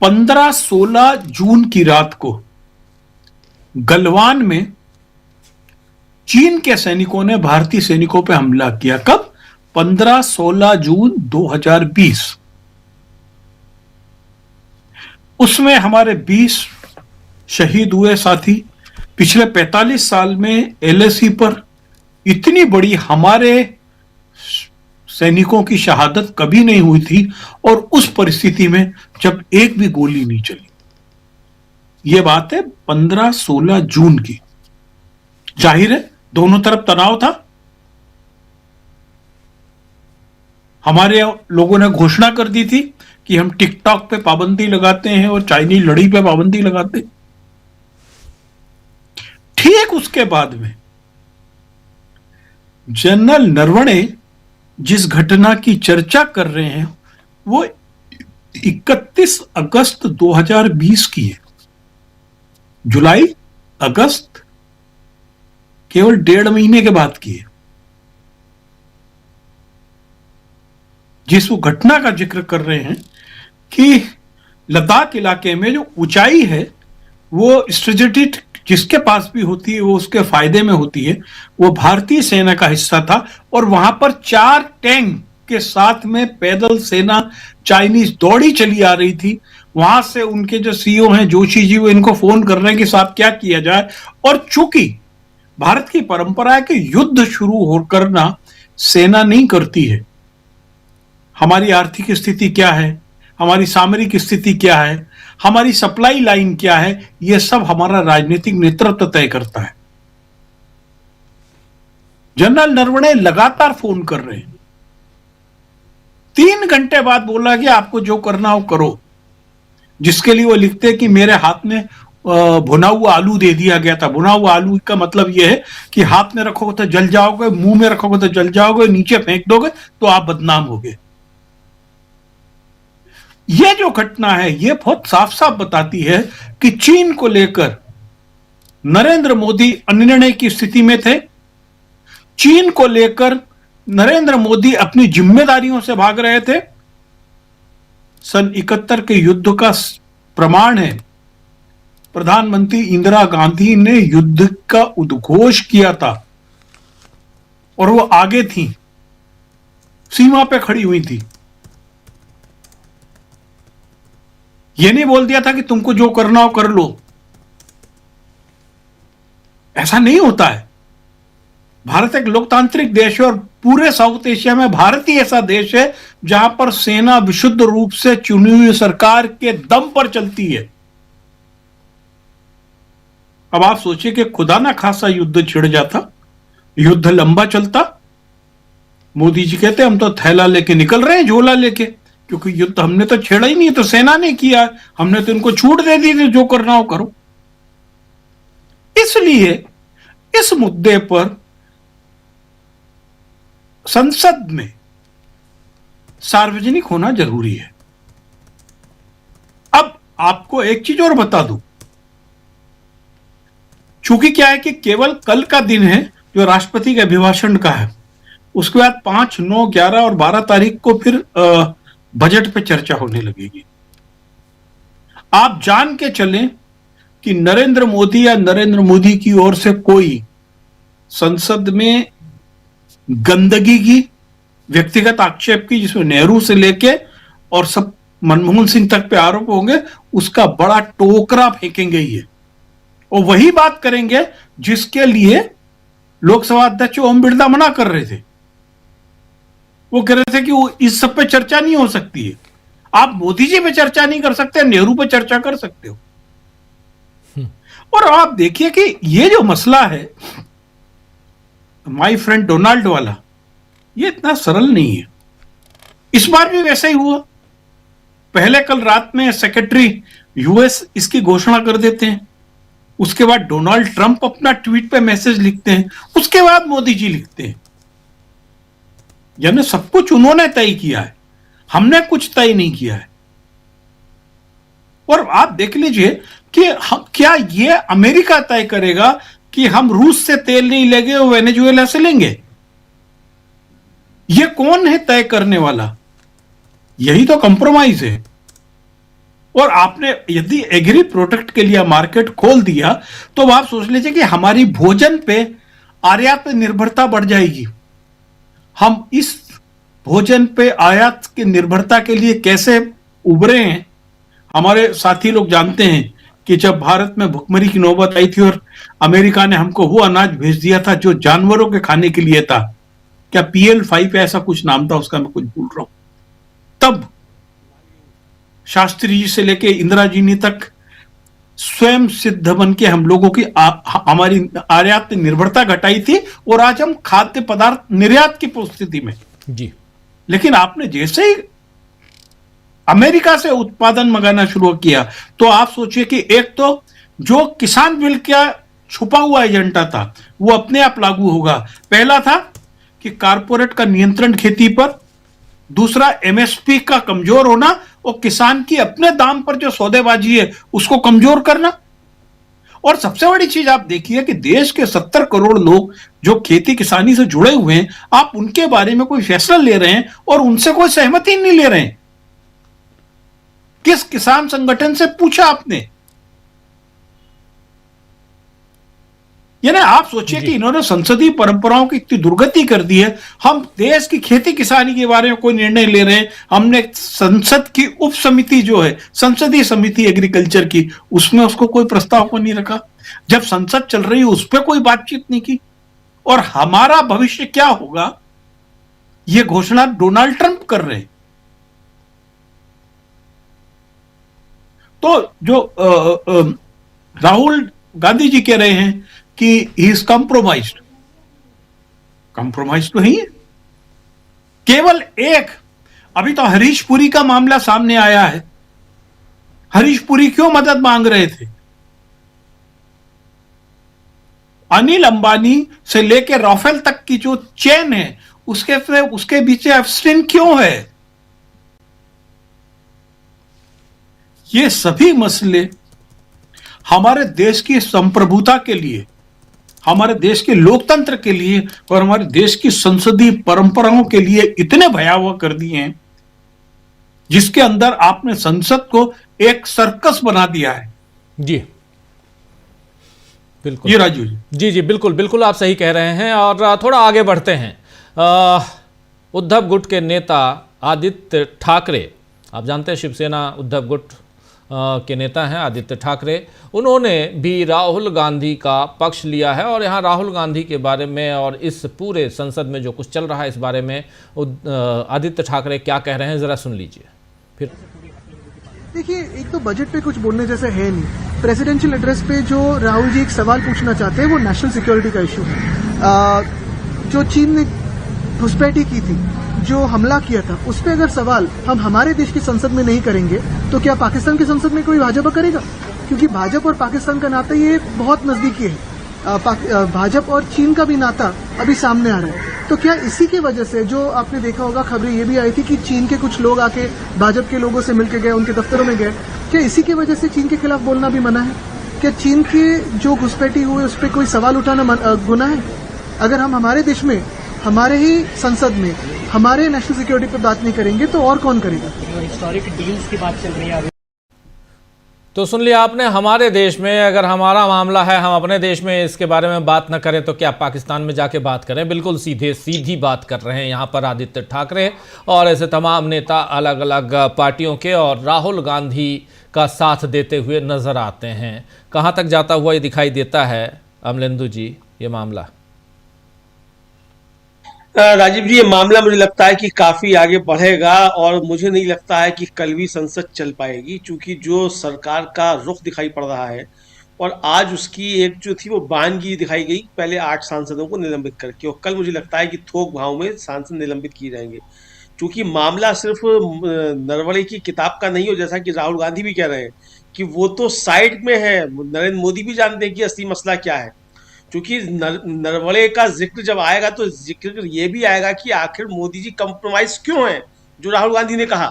15-16 जून की रात को गलवान में चीन के सैनिकों ने भारतीय सैनिकों पर हमला किया। कब? 15-16 जून 2020। उसमें हमारे 20 शहीद हुए साथी। पिछले 45 साल में LAC पर इतनी बड़ी हमारे सैनिकों की शहादत कभी नहीं हुई थी, और उस परिस्थिति में जब एक भी गोली नहीं चली। यह बात है 15-16 जून की। जाहिर है दोनों तरफ तनाव था। हमारे लोगों ने घोषणा कर दी थी कि हम टिकटॉक पे पाबंदी लगाते हैं और चाइनीज लड़ी पे पाबंदी लगाते हैं। ठीक उसके बाद में जनरल नरवणे जिस घटना की चर्चा कर रहे हैं वो 31 अगस्त 2020 की है। जुलाई, अगस्त, केवल 1.5 महीने के बाद की है। जिस वो घटना का जिक्र कर रहे हैं कि लद्दाख इलाके में जो ऊंचाई है वो स्ट्रेटेजिक जिसके पास भी होती है वो उसके फायदे में होती है। वो भारतीय सेना का हिस्सा था और वहां पर 4 टैंक के साथ में पैदल सेना चाइनीज दौड़ी चली आ रही थी। वहां से उनके जो सीईओ हैं जोशी जी, वो इनको फोन कर रहे हैं कि साहब क्या किया जाए। और चूंकि भारत की परंपरा है कि युद्ध शुरू हो करना सेना नहीं करती है। हमारी आर्थिक स्थिति क्या है, हमारी सामरिक स्थिति क्या है, हमारी सप्लाई लाइन क्या है, यह सब हमारा राजनीतिक नेतृत्व तय करता है। जनरल नरवणे लगातार फोन कर रहे हैं। 3 घंटे बाद बोला कि आपको जो करना हो करो, जिसके लिए वो लिखते कि मेरे हाथ में भुना हुआ आलू दे दिया गया था। भुना हुआ आलू का मतलब यह है कि हाथ में रखोगे तो जल जाओगे, मुंह में रखोगे तो जल जाओगे, नीचे फेंक दोगे तो आप बदनाम होगे। यह जो घटना है यह बहुत साफ साफ बताती है कि चीन को लेकर नरेंद्र मोदी अनिर्णय की स्थिति में थे। चीन को लेकर नरेंद्र मोदी अपनी जिम्मेदारियों से भाग रहे थे। सन 71 के युद्ध का प्रमाण है, प्रधानमंत्री इंदिरा गांधी ने युद्ध का उद्घोष किया था और वो आगे थी, सीमा पे खड़ी हुई थी। ये नहीं बोल दिया था कि तुमको जो करना हो कर लो। ऐसा नहीं होता है। भारत एक लोकतांत्रिक देश है और पूरे साउथ एशिया में भारत ही ऐसा देश है जहां पर सेना विशुद्ध रूप से चुनी हुई सरकार के दम पर चलती है। अब आप सोचिए कि खुदा ना खासा युद्ध छिड़ जाता, युद्ध लंबा चलता। मोदी जी कहते हम तो थैला लेके निकल रहे हैं, झोला लेके, क्योंकि युद्ध हमने तो छेड़ा ही नहीं, तो सेना ने किया, हमने तो इनको छूट दे दी थी, जो करना हो करो। इसलिए इस मुद्दे पर संसद में सार्वजनिक होना जरूरी है। अब आपको एक चीज और बता दूं, चूंकि क्या है कि केवल कल का दिन है जो राष्ट्रपति के अभिभाषण का है, उसके बाद 5, 9, 11 और 12 तारीख को फिर बजट पे चर्चा होने लगेगी। आप जान के चलें कि नरेंद्र मोदी या नरेंद्र मोदी की ओर से कोई संसद में गंदगी की, व्यक्तिगत आक्षेप की, जिसमें नेहरू से लेके और सब मनमोहन सिंह तक पे आरोप होंगे, उसका बड़ा टोकरा फेंकेंगे ये, और वही बात करेंगे जिसके लिए लोकसभा अध्यक्ष ओम बिरला मना कर रहे थे। वो कह रहे थे कि वो इस सब पे चर्चा नहीं हो सकती है। आप मोदी जी पे चर्चा नहीं कर सकते, नेहरू पे चर्चा कर सकते हो। और आप देखिए कि ये जो मसला है माय फ्रेंड डोनाल्ड वाला, ये इतना सरल नहीं है। इस बार भी वैसा ही हुआ। पहले कल रात में सेक्रेटरी यूएस इसकी घोषणा कर देते हैं, उसके बाद डोनाल्ड ट्रंप अपना ट्वीट पे मैसेज लिखते हैं, उसके बाद मोदी जी लिखते हैं। यानी सब कुछ उन्होंने तय किया है, हमने कुछ तय नहीं किया है। और आप देख लीजिए कि हम, क्या ये अमेरिका तय करेगा कि हम रूस से तेल नहीं लेंगे और वेनेजुएला से लेंगे? ये कौन है तय करने वाला? यही तो कंप्रोमाइज है। और आपने यदि एग्री प्रोडक्ट के लिए मार्केट खोल दिया तो आप सोच लीजिए कि हमारी भोजन पे आयात पे निर्भरता बढ़ जाएगी। हम इस भोजन पे आयात की निर्भरता के लिए कैसे उभरे हैं? हमारे साथी लोग जानते हैं कि जब भारत में भुखमरी की नौबत आई थी और अमेरिका ने हमको वो अनाज भेज दिया था जो जानवरों के खाने के लिए था, क्या PL5 ऐसा कुछ नाम था उसका, मैं कुछ भूल रहा हूं। तब शास्त्री जी से लेके इंदिरा जी ने तक स्वयं सिद्ध बन के हम लोगों की हमारी आयात निर्भरता घटाई थी, और आज हम खाद्य पदार्थ निर्यात की परिस्थिति में जी। लेकिन आपने जैसे ही अमेरिका से उत्पादन मंगाना शुरू किया तो आप सोचिए कि एक तो जो किसान बिल का छुपा हुआ एजेंडा था वो अपने आप लागू होगा। पहला था कि कारपोरेट का नियंत्रण खेती पर, दूसरा MSP का कमजोर होना और किसान की अपने दाम पर जो सौदेबाजी है उसको कमजोर करना। और सबसे बड़ी चीज आप देखिए कि देश के 70 करोड़ लोग जो खेती किसानी से जुड़े हुए हैं, आप उनके बारे में कोई फैसला ले रहे हैं और उनसे कोई सहमति नहीं ले रहे हैं। किस किसान संगठन से पूछा आपने? यानी आप सोचिए कि इन्होंने संसदीय परंपराओं की इतनी दुर्गति कर दी है। हम देश की खेती किसानी के बारे में कोई निर्णय ले रहे हैं, हमने संसद की उप समिति जो है संसदीय समिति एग्रीकल्चर की, उसमें उसको कोई प्रस्ताव को नहीं रखा। जब संसद चल रही है उस पर कोई बातचीत नहीं की। और हमारा भविष्य क्या होगा ये घोषणा डोनाल्ड ट्रंप कर रहे हैं। तो जो राहुल गांधी जी कह रहे हैं कि ही इज कंप्रोमाइज्ड, कंप्रोमाइज तो ही है। केवल एक, अभी तो हरीश पुरी का मामला सामने आया है। हरीश पुरी क्यों मदद मांग रहे थे? अनिल अंबानी से लेकर राफेल तक की जो चेन है उसके पीछे एप्स्टीन क्यों है? ये सभी मसले हमारे देश की संप्रभुता के लिए, हमारे देश के लोकतंत्र के लिए और हमारे देश की संसदीय परंपराओं के लिए इतने भयावह कर दिए हैं, जिसके अंदर आपने संसद को एक सर्कस बना दिया है। जी बिल्कुल, जी राजू जी। जी बिल्कुल बिल्कुल आप सही कह रहे हैं। और थोड़ा आगे बढ़ते हैं। उद्धव गुट के नेता आदित्य ठाकरे, आप जानते हैं शिवसेना उद्धव गुट के नेता हैं आदित्य ठाकरे, उन्होंने भी राहुल गांधी का पक्ष लिया है। और यहाँ राहुल गांधी के बारे में और इस पूरे संसद में जो कुछ चल रहा है इस बारे में आदित्य ठाकरे क्या कह रहे हैं, जरा सुन लीजिए। फिर देखिए, एक तो बजट पे कुछ बोलने जैसा है नहीं। प्रेसिडेंशियल एड्रेस पे जो राहुल जी एक सवाल पूछना चाहते हैं वो नेशनल सिक्योरिटी का इशू है। जो चीन ने घुसपैठी की थी, जो हमला किया था, उस पर अगर सवाल हम हमारे देश की संसद में नहीं करेंगे तो क्या पाकिस्तान की संसद में कोई भाजपा करेगा? क्योंकि भाजपा और पाकिस्तान का नाता ये बहुत नजदीकी है। भाजपा और चीन का भी नाता अभी सामने आ रहा है। तो क्या इसी की वजह से, जो आपने देखा होगा खबरें ये भी आई थी कि चीन के कुछ लोग आके भाजपा के लोगों से मिलकर गए, उनके दफ्तरों में गए, क्या इसी की वजह से चीन के खिलाफ बोलना भी मना है? क्या चीन की जो घुसपैठी हुई उस पर कोई सवाल उठाना गुनाह है? अगर हम हमारे देश में, हमारे ही संसद में, हमारे नेशनल सिक्योरिटी पर बात नहीं करेंगे तो और कौन करेगा? हिस्टोरिक डील्स की बात चल रही है। तो सुन लिया आपने, हमारे देश में अगर हमारा मामला है, हम अपने देश में इसके बारे में बात न करें तो क्या पाकिस्तान में जाके बात करें? बिल्कुल सीधी बात कर रहे हैं यहाँ पर आदित्य ठाकरे और ऐसे तमाम नेता अलग अलग पार्टियों के, और राहुल गांधी का साथ देते हुए नजर आते हैं। कहाँ तक जाता हुआ ये दिखाई देता है अमलेंदु जी ये मामला? राजीव जी, ये मामला मुझे लगता है कि काफी आगे बढ़ेगा और मुझे नहीं लगता है कि कल भी संसद चल पाएगी, क्योंकि जो सरकार का रुख दिखाई पड़ रहा है और आज उसकी एक जो थी वो बानगी दिखाई गई पहले 8 सांसदों को निलंबित करके, और कल मुझे लगता है कि थोक भाव में सांसद निलंबित किए जाएंगे, क्योंकि मामला सिर्फ नरवणे की किताब का नहीं हो, जैसा कि राहुल गांधी भी कह रहे हैं कि वो तो साइड में है। नरेंद्र मोदी भी जानते हैं कि असली मसला क्या है, क्योंकि नरवणे का जिक्र जब आएगा तो जिक्र ये भी आएगा कि आखिर मोदी जी कंप्रोमाइज क्यों हैं। जो राहुल गांधी ने कहा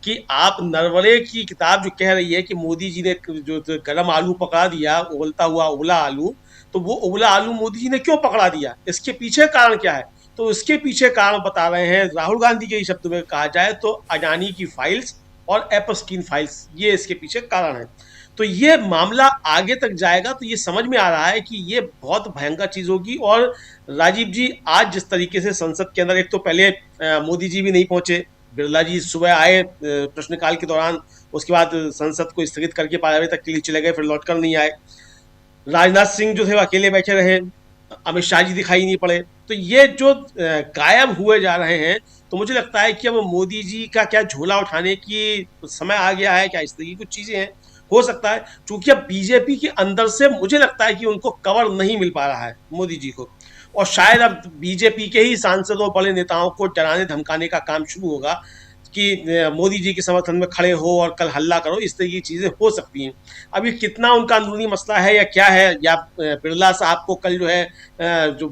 कि आप नरवणे की किताब जो कह रही है कि मोदी जी ने जो गर्म आलू पकड़ा दिया, उबलता हुआ उबला आलू, तो वो उबला आलू मोदी जी ने क्यों पकड़ा दिया, इसके पीछे कारण क्या है? तो इसके पीछे कारण बता रहे हैं राहुल गांधी के शब्द में कहा जाए तो अडानी की फाइल्स और एपस्टीन फाइल्स, ये इसके पीछे कारण है। तो ये मामला आगे तक जाएगा तो ये समझ में आ रहा है कि ये बहुत भयंकर चीज होगी। और राजीव जी, आज जिस तरीके से संसद के अंदर, एक तो पहले मोदी जी भी नहीं पहुंचे, बिरला जी सुबह आए प्रश्नकाल के दौरान, उसके बाद संसद को स्थगित करके 12 बजे तक के लिए चले गए, फिर लौटकर नहीं आए। राजनाथ सिंह जो थे वो अकेले बैठे रहे, अमित शाह जी दिखाई नहीं पड़े। तो ये जो गायब हुए जा रहे हैं, तो मुझे लगता है कि अब मोदी जी का क्या झोला उठाने की समय आ गया है, क्या इस तरह की कुछ चीजें हैं, हो सकता है। क्योंकि अब बीजेपी के अंदर से मुझे लगता है कि उनको कवर नहीं मिल पा रहा है मोदी जी को, और शायद अब बीजेपी के ही सांसदों, बड़े नेताओं को डराने धमकाने का काम शुरू होगा कि मोदी जी के समर्थन में खड़े हो और कल हल्ला करो, इस तरह की चीजें हो सकती हैं। अब ये कितना उनका अंदरूनी मसला है या क्या है, या बिरला साहब को कल जो है जो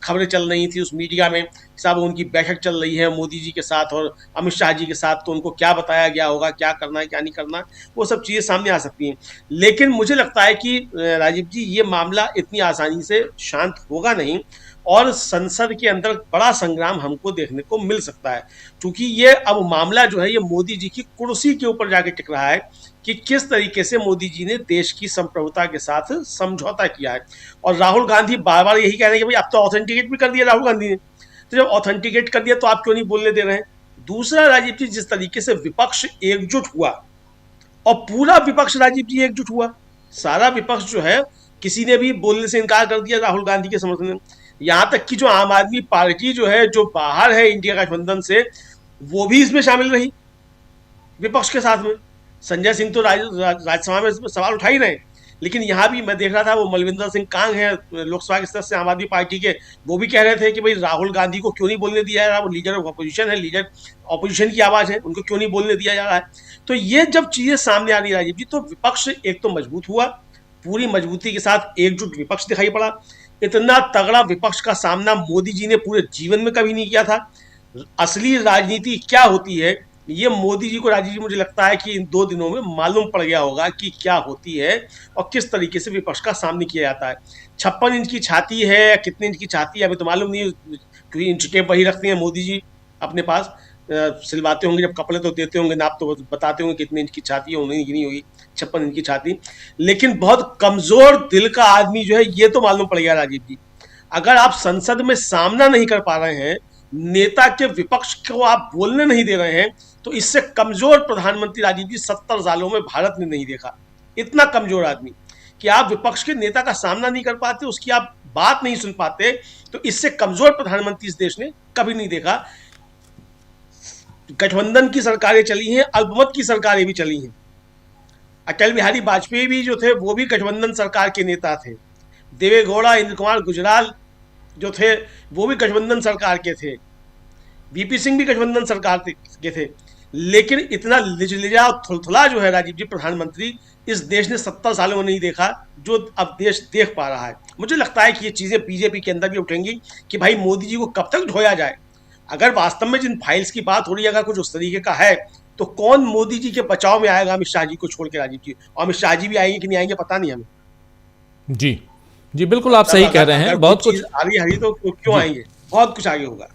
खबरें चल रही थी उस मीडिया में, साहब उनकी बैठक चल रही है मोदी जी के साथ और अमित शाह जी के साथ, तो उनको क्या बताया गया होगा, क्या करना है क्या नहीं करना, वो सब चीजें सामने आ सकती हैं। लेकिन मुझे लगता है कि राजीव जी, ये मामला इतनी आसानी से शांत होगा नहीं और संसद के अंदर बड़ा संग्राम हमको देखने को मिल सकता है, क्योंकि ये अब मामला जो है ये मोदी जी की कुर्सी के ऊपर जाके टिक रहा है कि किस तरीके से मोदी जी ने देश की संप्रभुता के साथ समझौता किया है। और राहुल गांधी बार बार यही कह रहे हैं कि भाई अब तो ऑथेंटिकेट भी कर दिया राहुल गांधी ने, तो जब ऑथेंटिकेट कर दिया तो आप क्यों नहीं बोलने दे रहे हैं? दूसरा राजीव जी, जिस तरीके से विपक्ष एकजुट हुआ, और पूरा विपक्ष राजीव जी एकजुट हुआ, सारा विपक्ष जो है किसी ने भी बोलने से इनकार कर दिया राहुल गांधी के समर्थन में। यहाँ तक कि जो आम आदमी पार्टी जो है, जो बाहर है इंडिया गठबंधन से, वो भी इसमें शामिल रही विपक्ष के साथ में। संजय सिंह तो राज्यसभा में सवाल उठा ही रहे, लेकिन यहाँ भी मैं देख रहा था वो मलविंदर सिंह कांग है लोकसभा के सदस्य आम आदमी पार्टी के, वो भी कह रहे थे कि भाई राहुल गांधी को क्यों नहीं बोलने दिया जा रहा, वो लीडर ऑफ अपोजिशन है, लीडर ऑपोजिशन की आवाज है, उनको क्यों नहीं बोलने दिया जा रहा है। तो ये जब चीजें सामने आ रही राजीव जी, तो विपक्ष एक तो मजबूत हुआ, पूरी मजबूती के साथ एकजुट विपक्ष दिखाई पड़ा। इतना तगड़ा विपक्ष का सामना मोदी जी ने पूरे जीवन में कभी नहीं किया था। असली राजनीति क्या होती है ये मोदी जी को, राजीव जी, मुझे लगता है कि इन 2 दिनों में मालूम पड़ गया होगा कि क्या होती है और किस तरीके से विपक्ष का सामना किया जाता है। 56 इंच की छाती है या कितने इंच की छाती है अभी तो मालूम नहीं, क्योंकि इंच टेप वही रखते हैं मोदी जी अपने पास, सिलवाते होंगे जब कपड़े तो देते होंगे नाप, तो बताते होंगे कितने इंच की छाती है, उन्होंने गिनी होगी 56 इंच की छाती। लेकिन बहुत कमजोर दिल का आदमी जो है ये तो मालूम पड़ गया राजीव जी, अगर आप संसद में सामना नहीं कर पा रहे हैं, नेता के विपक्ष को आप बोलने नहीं दे रहे हैं, तो इससे कमजोर प्रधानमंत्री राजीव जी 70 सालों में भारत ने नहीं देखा। इतना कमजोर आदमी कि आप विपक्ष के नेता का सामना नहीं कर पाते, उसकी आप बात नहीं सुन पाते, तो इससे कमजोर प्रधानमंत्री इस देश ने कभी नहीं देखा। गठबंधन की सरकारें चली हैं, अल्पमत की सरकारें भी चली हैं। अटल बिहारी वाजपेयी भी जो थे वो भी गठबंधन सरकार के नेता थे। देवे गौड़ा, इंद्र कुमार गुजराल जो थे वो भी गठबंधन सरकार के थे। वीपी सिंह भी गठबंधन सरकार के थे। लेकिन इतना लिजलिजा और थुलथुला जो है राजीव जी प्रधानमंत्री, इस देश ने 70 सालों में नहीं देखा, जो अब देश देख पा रहा है। मुझे लगता है कि ये चीजें बीजेपी के अंदर भी उठेंगी कि भाई मोदी जी को कब तक ढोया जाए। अगर वास्तव में जिन फाइल्स की बात हो रही है अगर कुछ उस तरीके का है, तो कौन मोदी जी के बचाव में आएगा अमित शाह जी को छोड़ के राजीव जी? और अमित शाह जी भी आएंगे कि नहीं आएंगे पता नहीं हमें, जी जी, बिल्कुल आप सही कह रहे हैं। बहुत कुछ आगे हरी तो क्यों आएंगे, बहुत कुछ आगे होगा।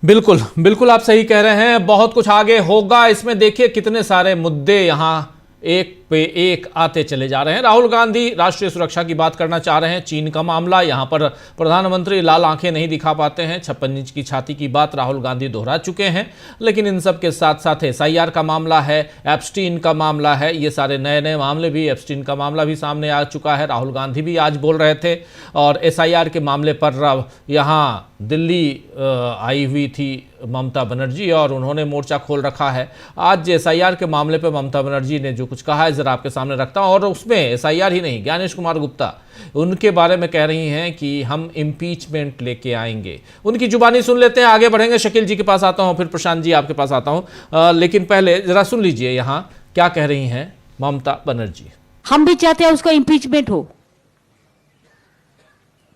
बिल्कुल बिल्कुल आप सही कह रहे हैं, बहुत कुछ आगे होगा। इसमें देखिए कितने सारे मुद्दे यहां एक पे एक आते चले जा रहे हैं। राहुल गांधी राष्ट्रीय सुरक्षा की बात करना चाह रहे हैं, चीन का मामला, यहां पर प्रधानमंत्री लाल आंखें नहीं दिखा पाते हैं। 56 इंच की छाती की बात राहुल गांधी दोहरा चुके हैं। लेकिन इन सब के साथ साथ SIR का मामला है, एप्स्टीन का मामला है, ये सारे नए नए मामले भी, एप्स्टीन का मामला भी सामने आ चुका है। राहुल गांधी भी आज बोल रहे थे। और SIR के मामले पर यहाँ दिल्ली आई हुई थी ममता बनर्जी और उन्होंने मोर्चा खोल रखा है। आज SIR के मामले पर ममता बनर्जी ने जो कुछ कहा है जरा आपके सामने रखता हूं। और उसमें SIR ही नहीं, ज्ञानेश कुमार गुप्ता उनके बारे में कह रही हैं कि हम इम्पीचमेंट लेके आएंगे। उनकी जुबानी सुन लेते हैं, आगे बढ़ेंगे। शकील जी के पास आता हूं, फिर प्रशांत जी आपके पास आता हूं। लेकिन पहले जरा सुन लीजिए यहाँ क्या कह रही हैं ममता बनर्जी। हम भी चाहते हैं उसका इम्पीचमेंट हो,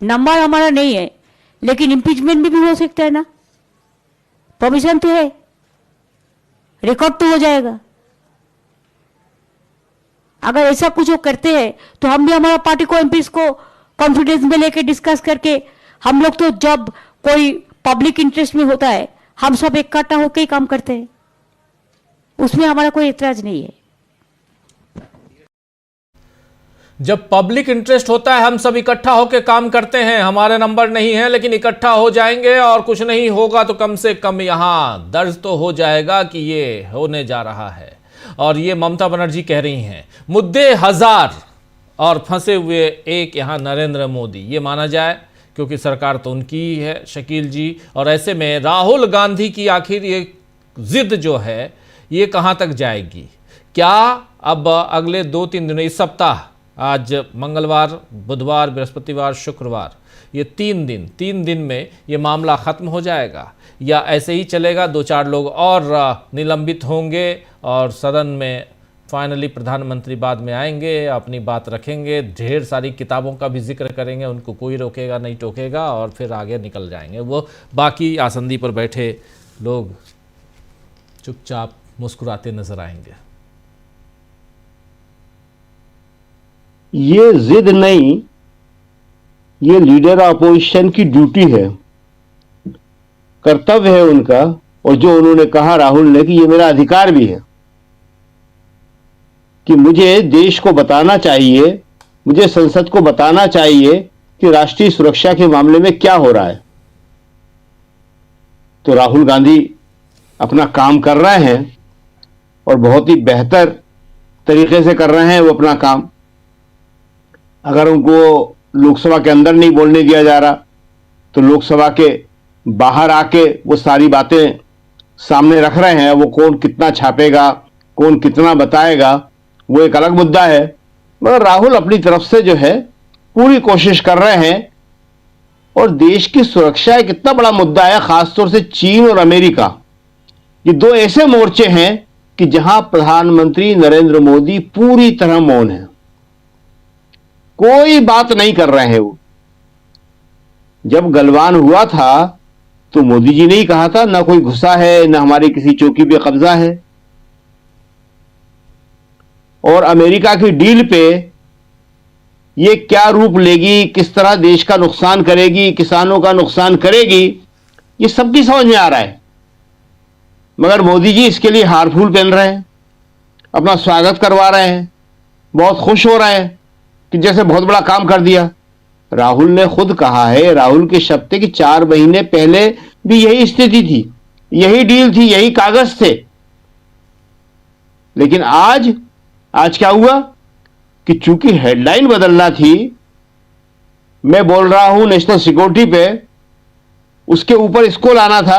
नंबर हमारा नहीं है, लेकिन इम्पीचमेंट भी हो सकता है ना, परमिशन तो है, रिकॉर्ड तो हो जाएगा। अगर ऐसा कुछ वो करते हैं तो हम भी हमारा पार्टी को एमपीज को कॉन्फिडेंस में लेके डिस्कस करके, हम लोग तो जब कोई पब्लिक इंटरेस्ट में होता है हम सब इकट्ठा होकर ही काम करते हैं, उसमें हमारा कोई एतराज नहीं है। जब पब्लिक इंटरेस्ट होता है हम सब इकट्ठा होकर काम करते हैं। हमारे नंबर नहीं है लेकिन इकट्ठा हो जाएंगे और कुछ नहीं होगा तो कम से कम यहां दर्ज तो हो जाएगा कि ये होने जा रहा है। और ये ममता बनर्जी कह रही हैं। मुद्दे हजार और फंसे हुए एक यहां नरेंद्र मोदी, ये माना जाए क्योंकि सरकार तो उनकी ही है शकील जी। और ऐसे में राहुल गांधी की आखिर ये जिद जो है ये कहां तक जाएगी? क्या अब अगले 2-3 दिनों, इस सप्ताह, आज मंगलवार, बुधवार, बृहस्पतिवार, शुक्रवार, ये 3 दिन में ये मामला ख़त्म हो जाएगा या ऐसे ही चलेगा? 2-4 लोग और निलंबित होंगे और सदन में फाइनली प्रधानमंत्री बाद में आएंगे, अपनी बात रखेंगे, ढेर सारी किताबों का भी जिक्र करेंगे, उनको कोई रोकेगा नहीं टोकेगा और फिर आगे निकल जाएंगे। वो बाकी आसंदी पर बैठे लोग चुपचाप मुस्कुराते नजर आएंगे। ये जिद नहीं, ये लीडर अपोजिशन की ड्यूटी है, कर्तव्य है उनका। और जो उन्होंने कहा राहुल ने कि ये मेरा अधिकार भी है कि मुझे देश को बताना चाहिए, मुझे संसद को बताना चाहिए कि राष्ट्रीय सुरक्षा के मामले में क्या हो रहा है। तो राहुल गांधी अपना काम कर रहे हैं और बहुत ही बेहतर तरीके से कर रहे हैं वो अपना काम। अगर उनको लोकसभा के अंदर नहीं बोलने दिया जा रहा तो लोकसभा के बाहर आके वो सारी बातें सामने रख रहे हैं। वो कौन कितना छापेगा, कौन कितना बताएगा, वो एक अलग मुद्दा है। मगर राहुल अपनी तरफ से जो है पूरी कोशिश कर रहे हैं। और देश की सुरक्षा एक इतना बड़ा मुद्दा है, खासतौर से चीन और अमेरिका, ये 2 ऐसे मोर्चे हैं कि जहां प्रधानमंत्री नरेंद्र मोदी पूरी तरह मौन है, कोई बात नहीं कर रहे हैं। वो जब गलवान हुआ था तो मोदी जी ने ही कहा था ना कोई घुसा है, ना हमारी किसी चौकी पे कब्जा है। और अमेरिका की डील पे ये क्या रूप लेगी, किस तरह देश का नुकसान करेगी, किसानों का नुकसान करेगी, ये सबकी समझ में आ रहा है। मगर मोदी जी इसके लिए हार फूल पहन रहे हैं, अपना स्वागत करवा रहे हैं, बहुत खुश हो रहे हैं कि जैसे बहुत बड़ा काम कर दिया। राहुल ने खुद कहा है, राहुल के शब्द थे कि 4 महीने पहले भी यही स्थिति थी, यही डील थी, यही कागज थे। लेकिन आज क्या हुआ कि चूंकि हेडलाइन बदलना थी, मैं बोल रहा हूं नेशनल सिक्योरिटी पे, उसके ऊपर इसको लाना था,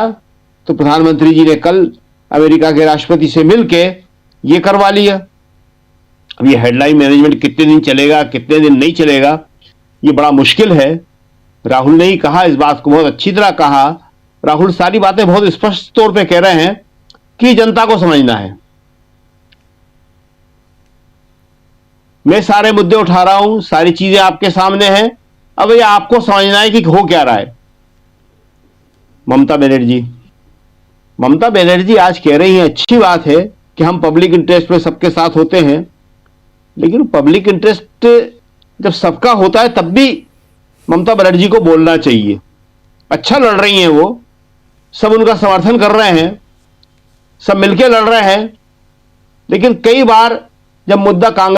तो प्रधानमंत्री जी ने कल अमेरिका के राष्ट्रपति से मिलके ये करवा लिया। अब ये हेडलाइन मैनेजमेंट कितने दिन चलेगा, कितने दिन नहीं चलेगा, ये बड़ा मुश्किल है। राहुल ने ही कहा, इस बात को बहुत अच्छी तरह कहा। राहुल सारी बातें बहुत स्पष्ट तौर पे कह रहे हैं कि जनता को समझना है। मैं सारे मुद्दे उठा रहा हूं, सारी चीजें आपके सामने हैं, अब ये आपको समझना है कि हो क्या रहा है। ममता बनर्जी आज कह रही है, अच्छी बात है कि हम पब्लिक इंटरेस्ट पे सबके साथ होते हैं, लेकिन पब्लिक इंटरेस्ट जब सबका होता है तब भी ममता बनर्जी को बोलना चाहिए। अच्छा लड़ रही हैं वो, सब उनका समर्थन कर रहे हैं, सब मिलके लड़ रहे हैं, लेकिन कई बार जब मुद्दा कांग्रेस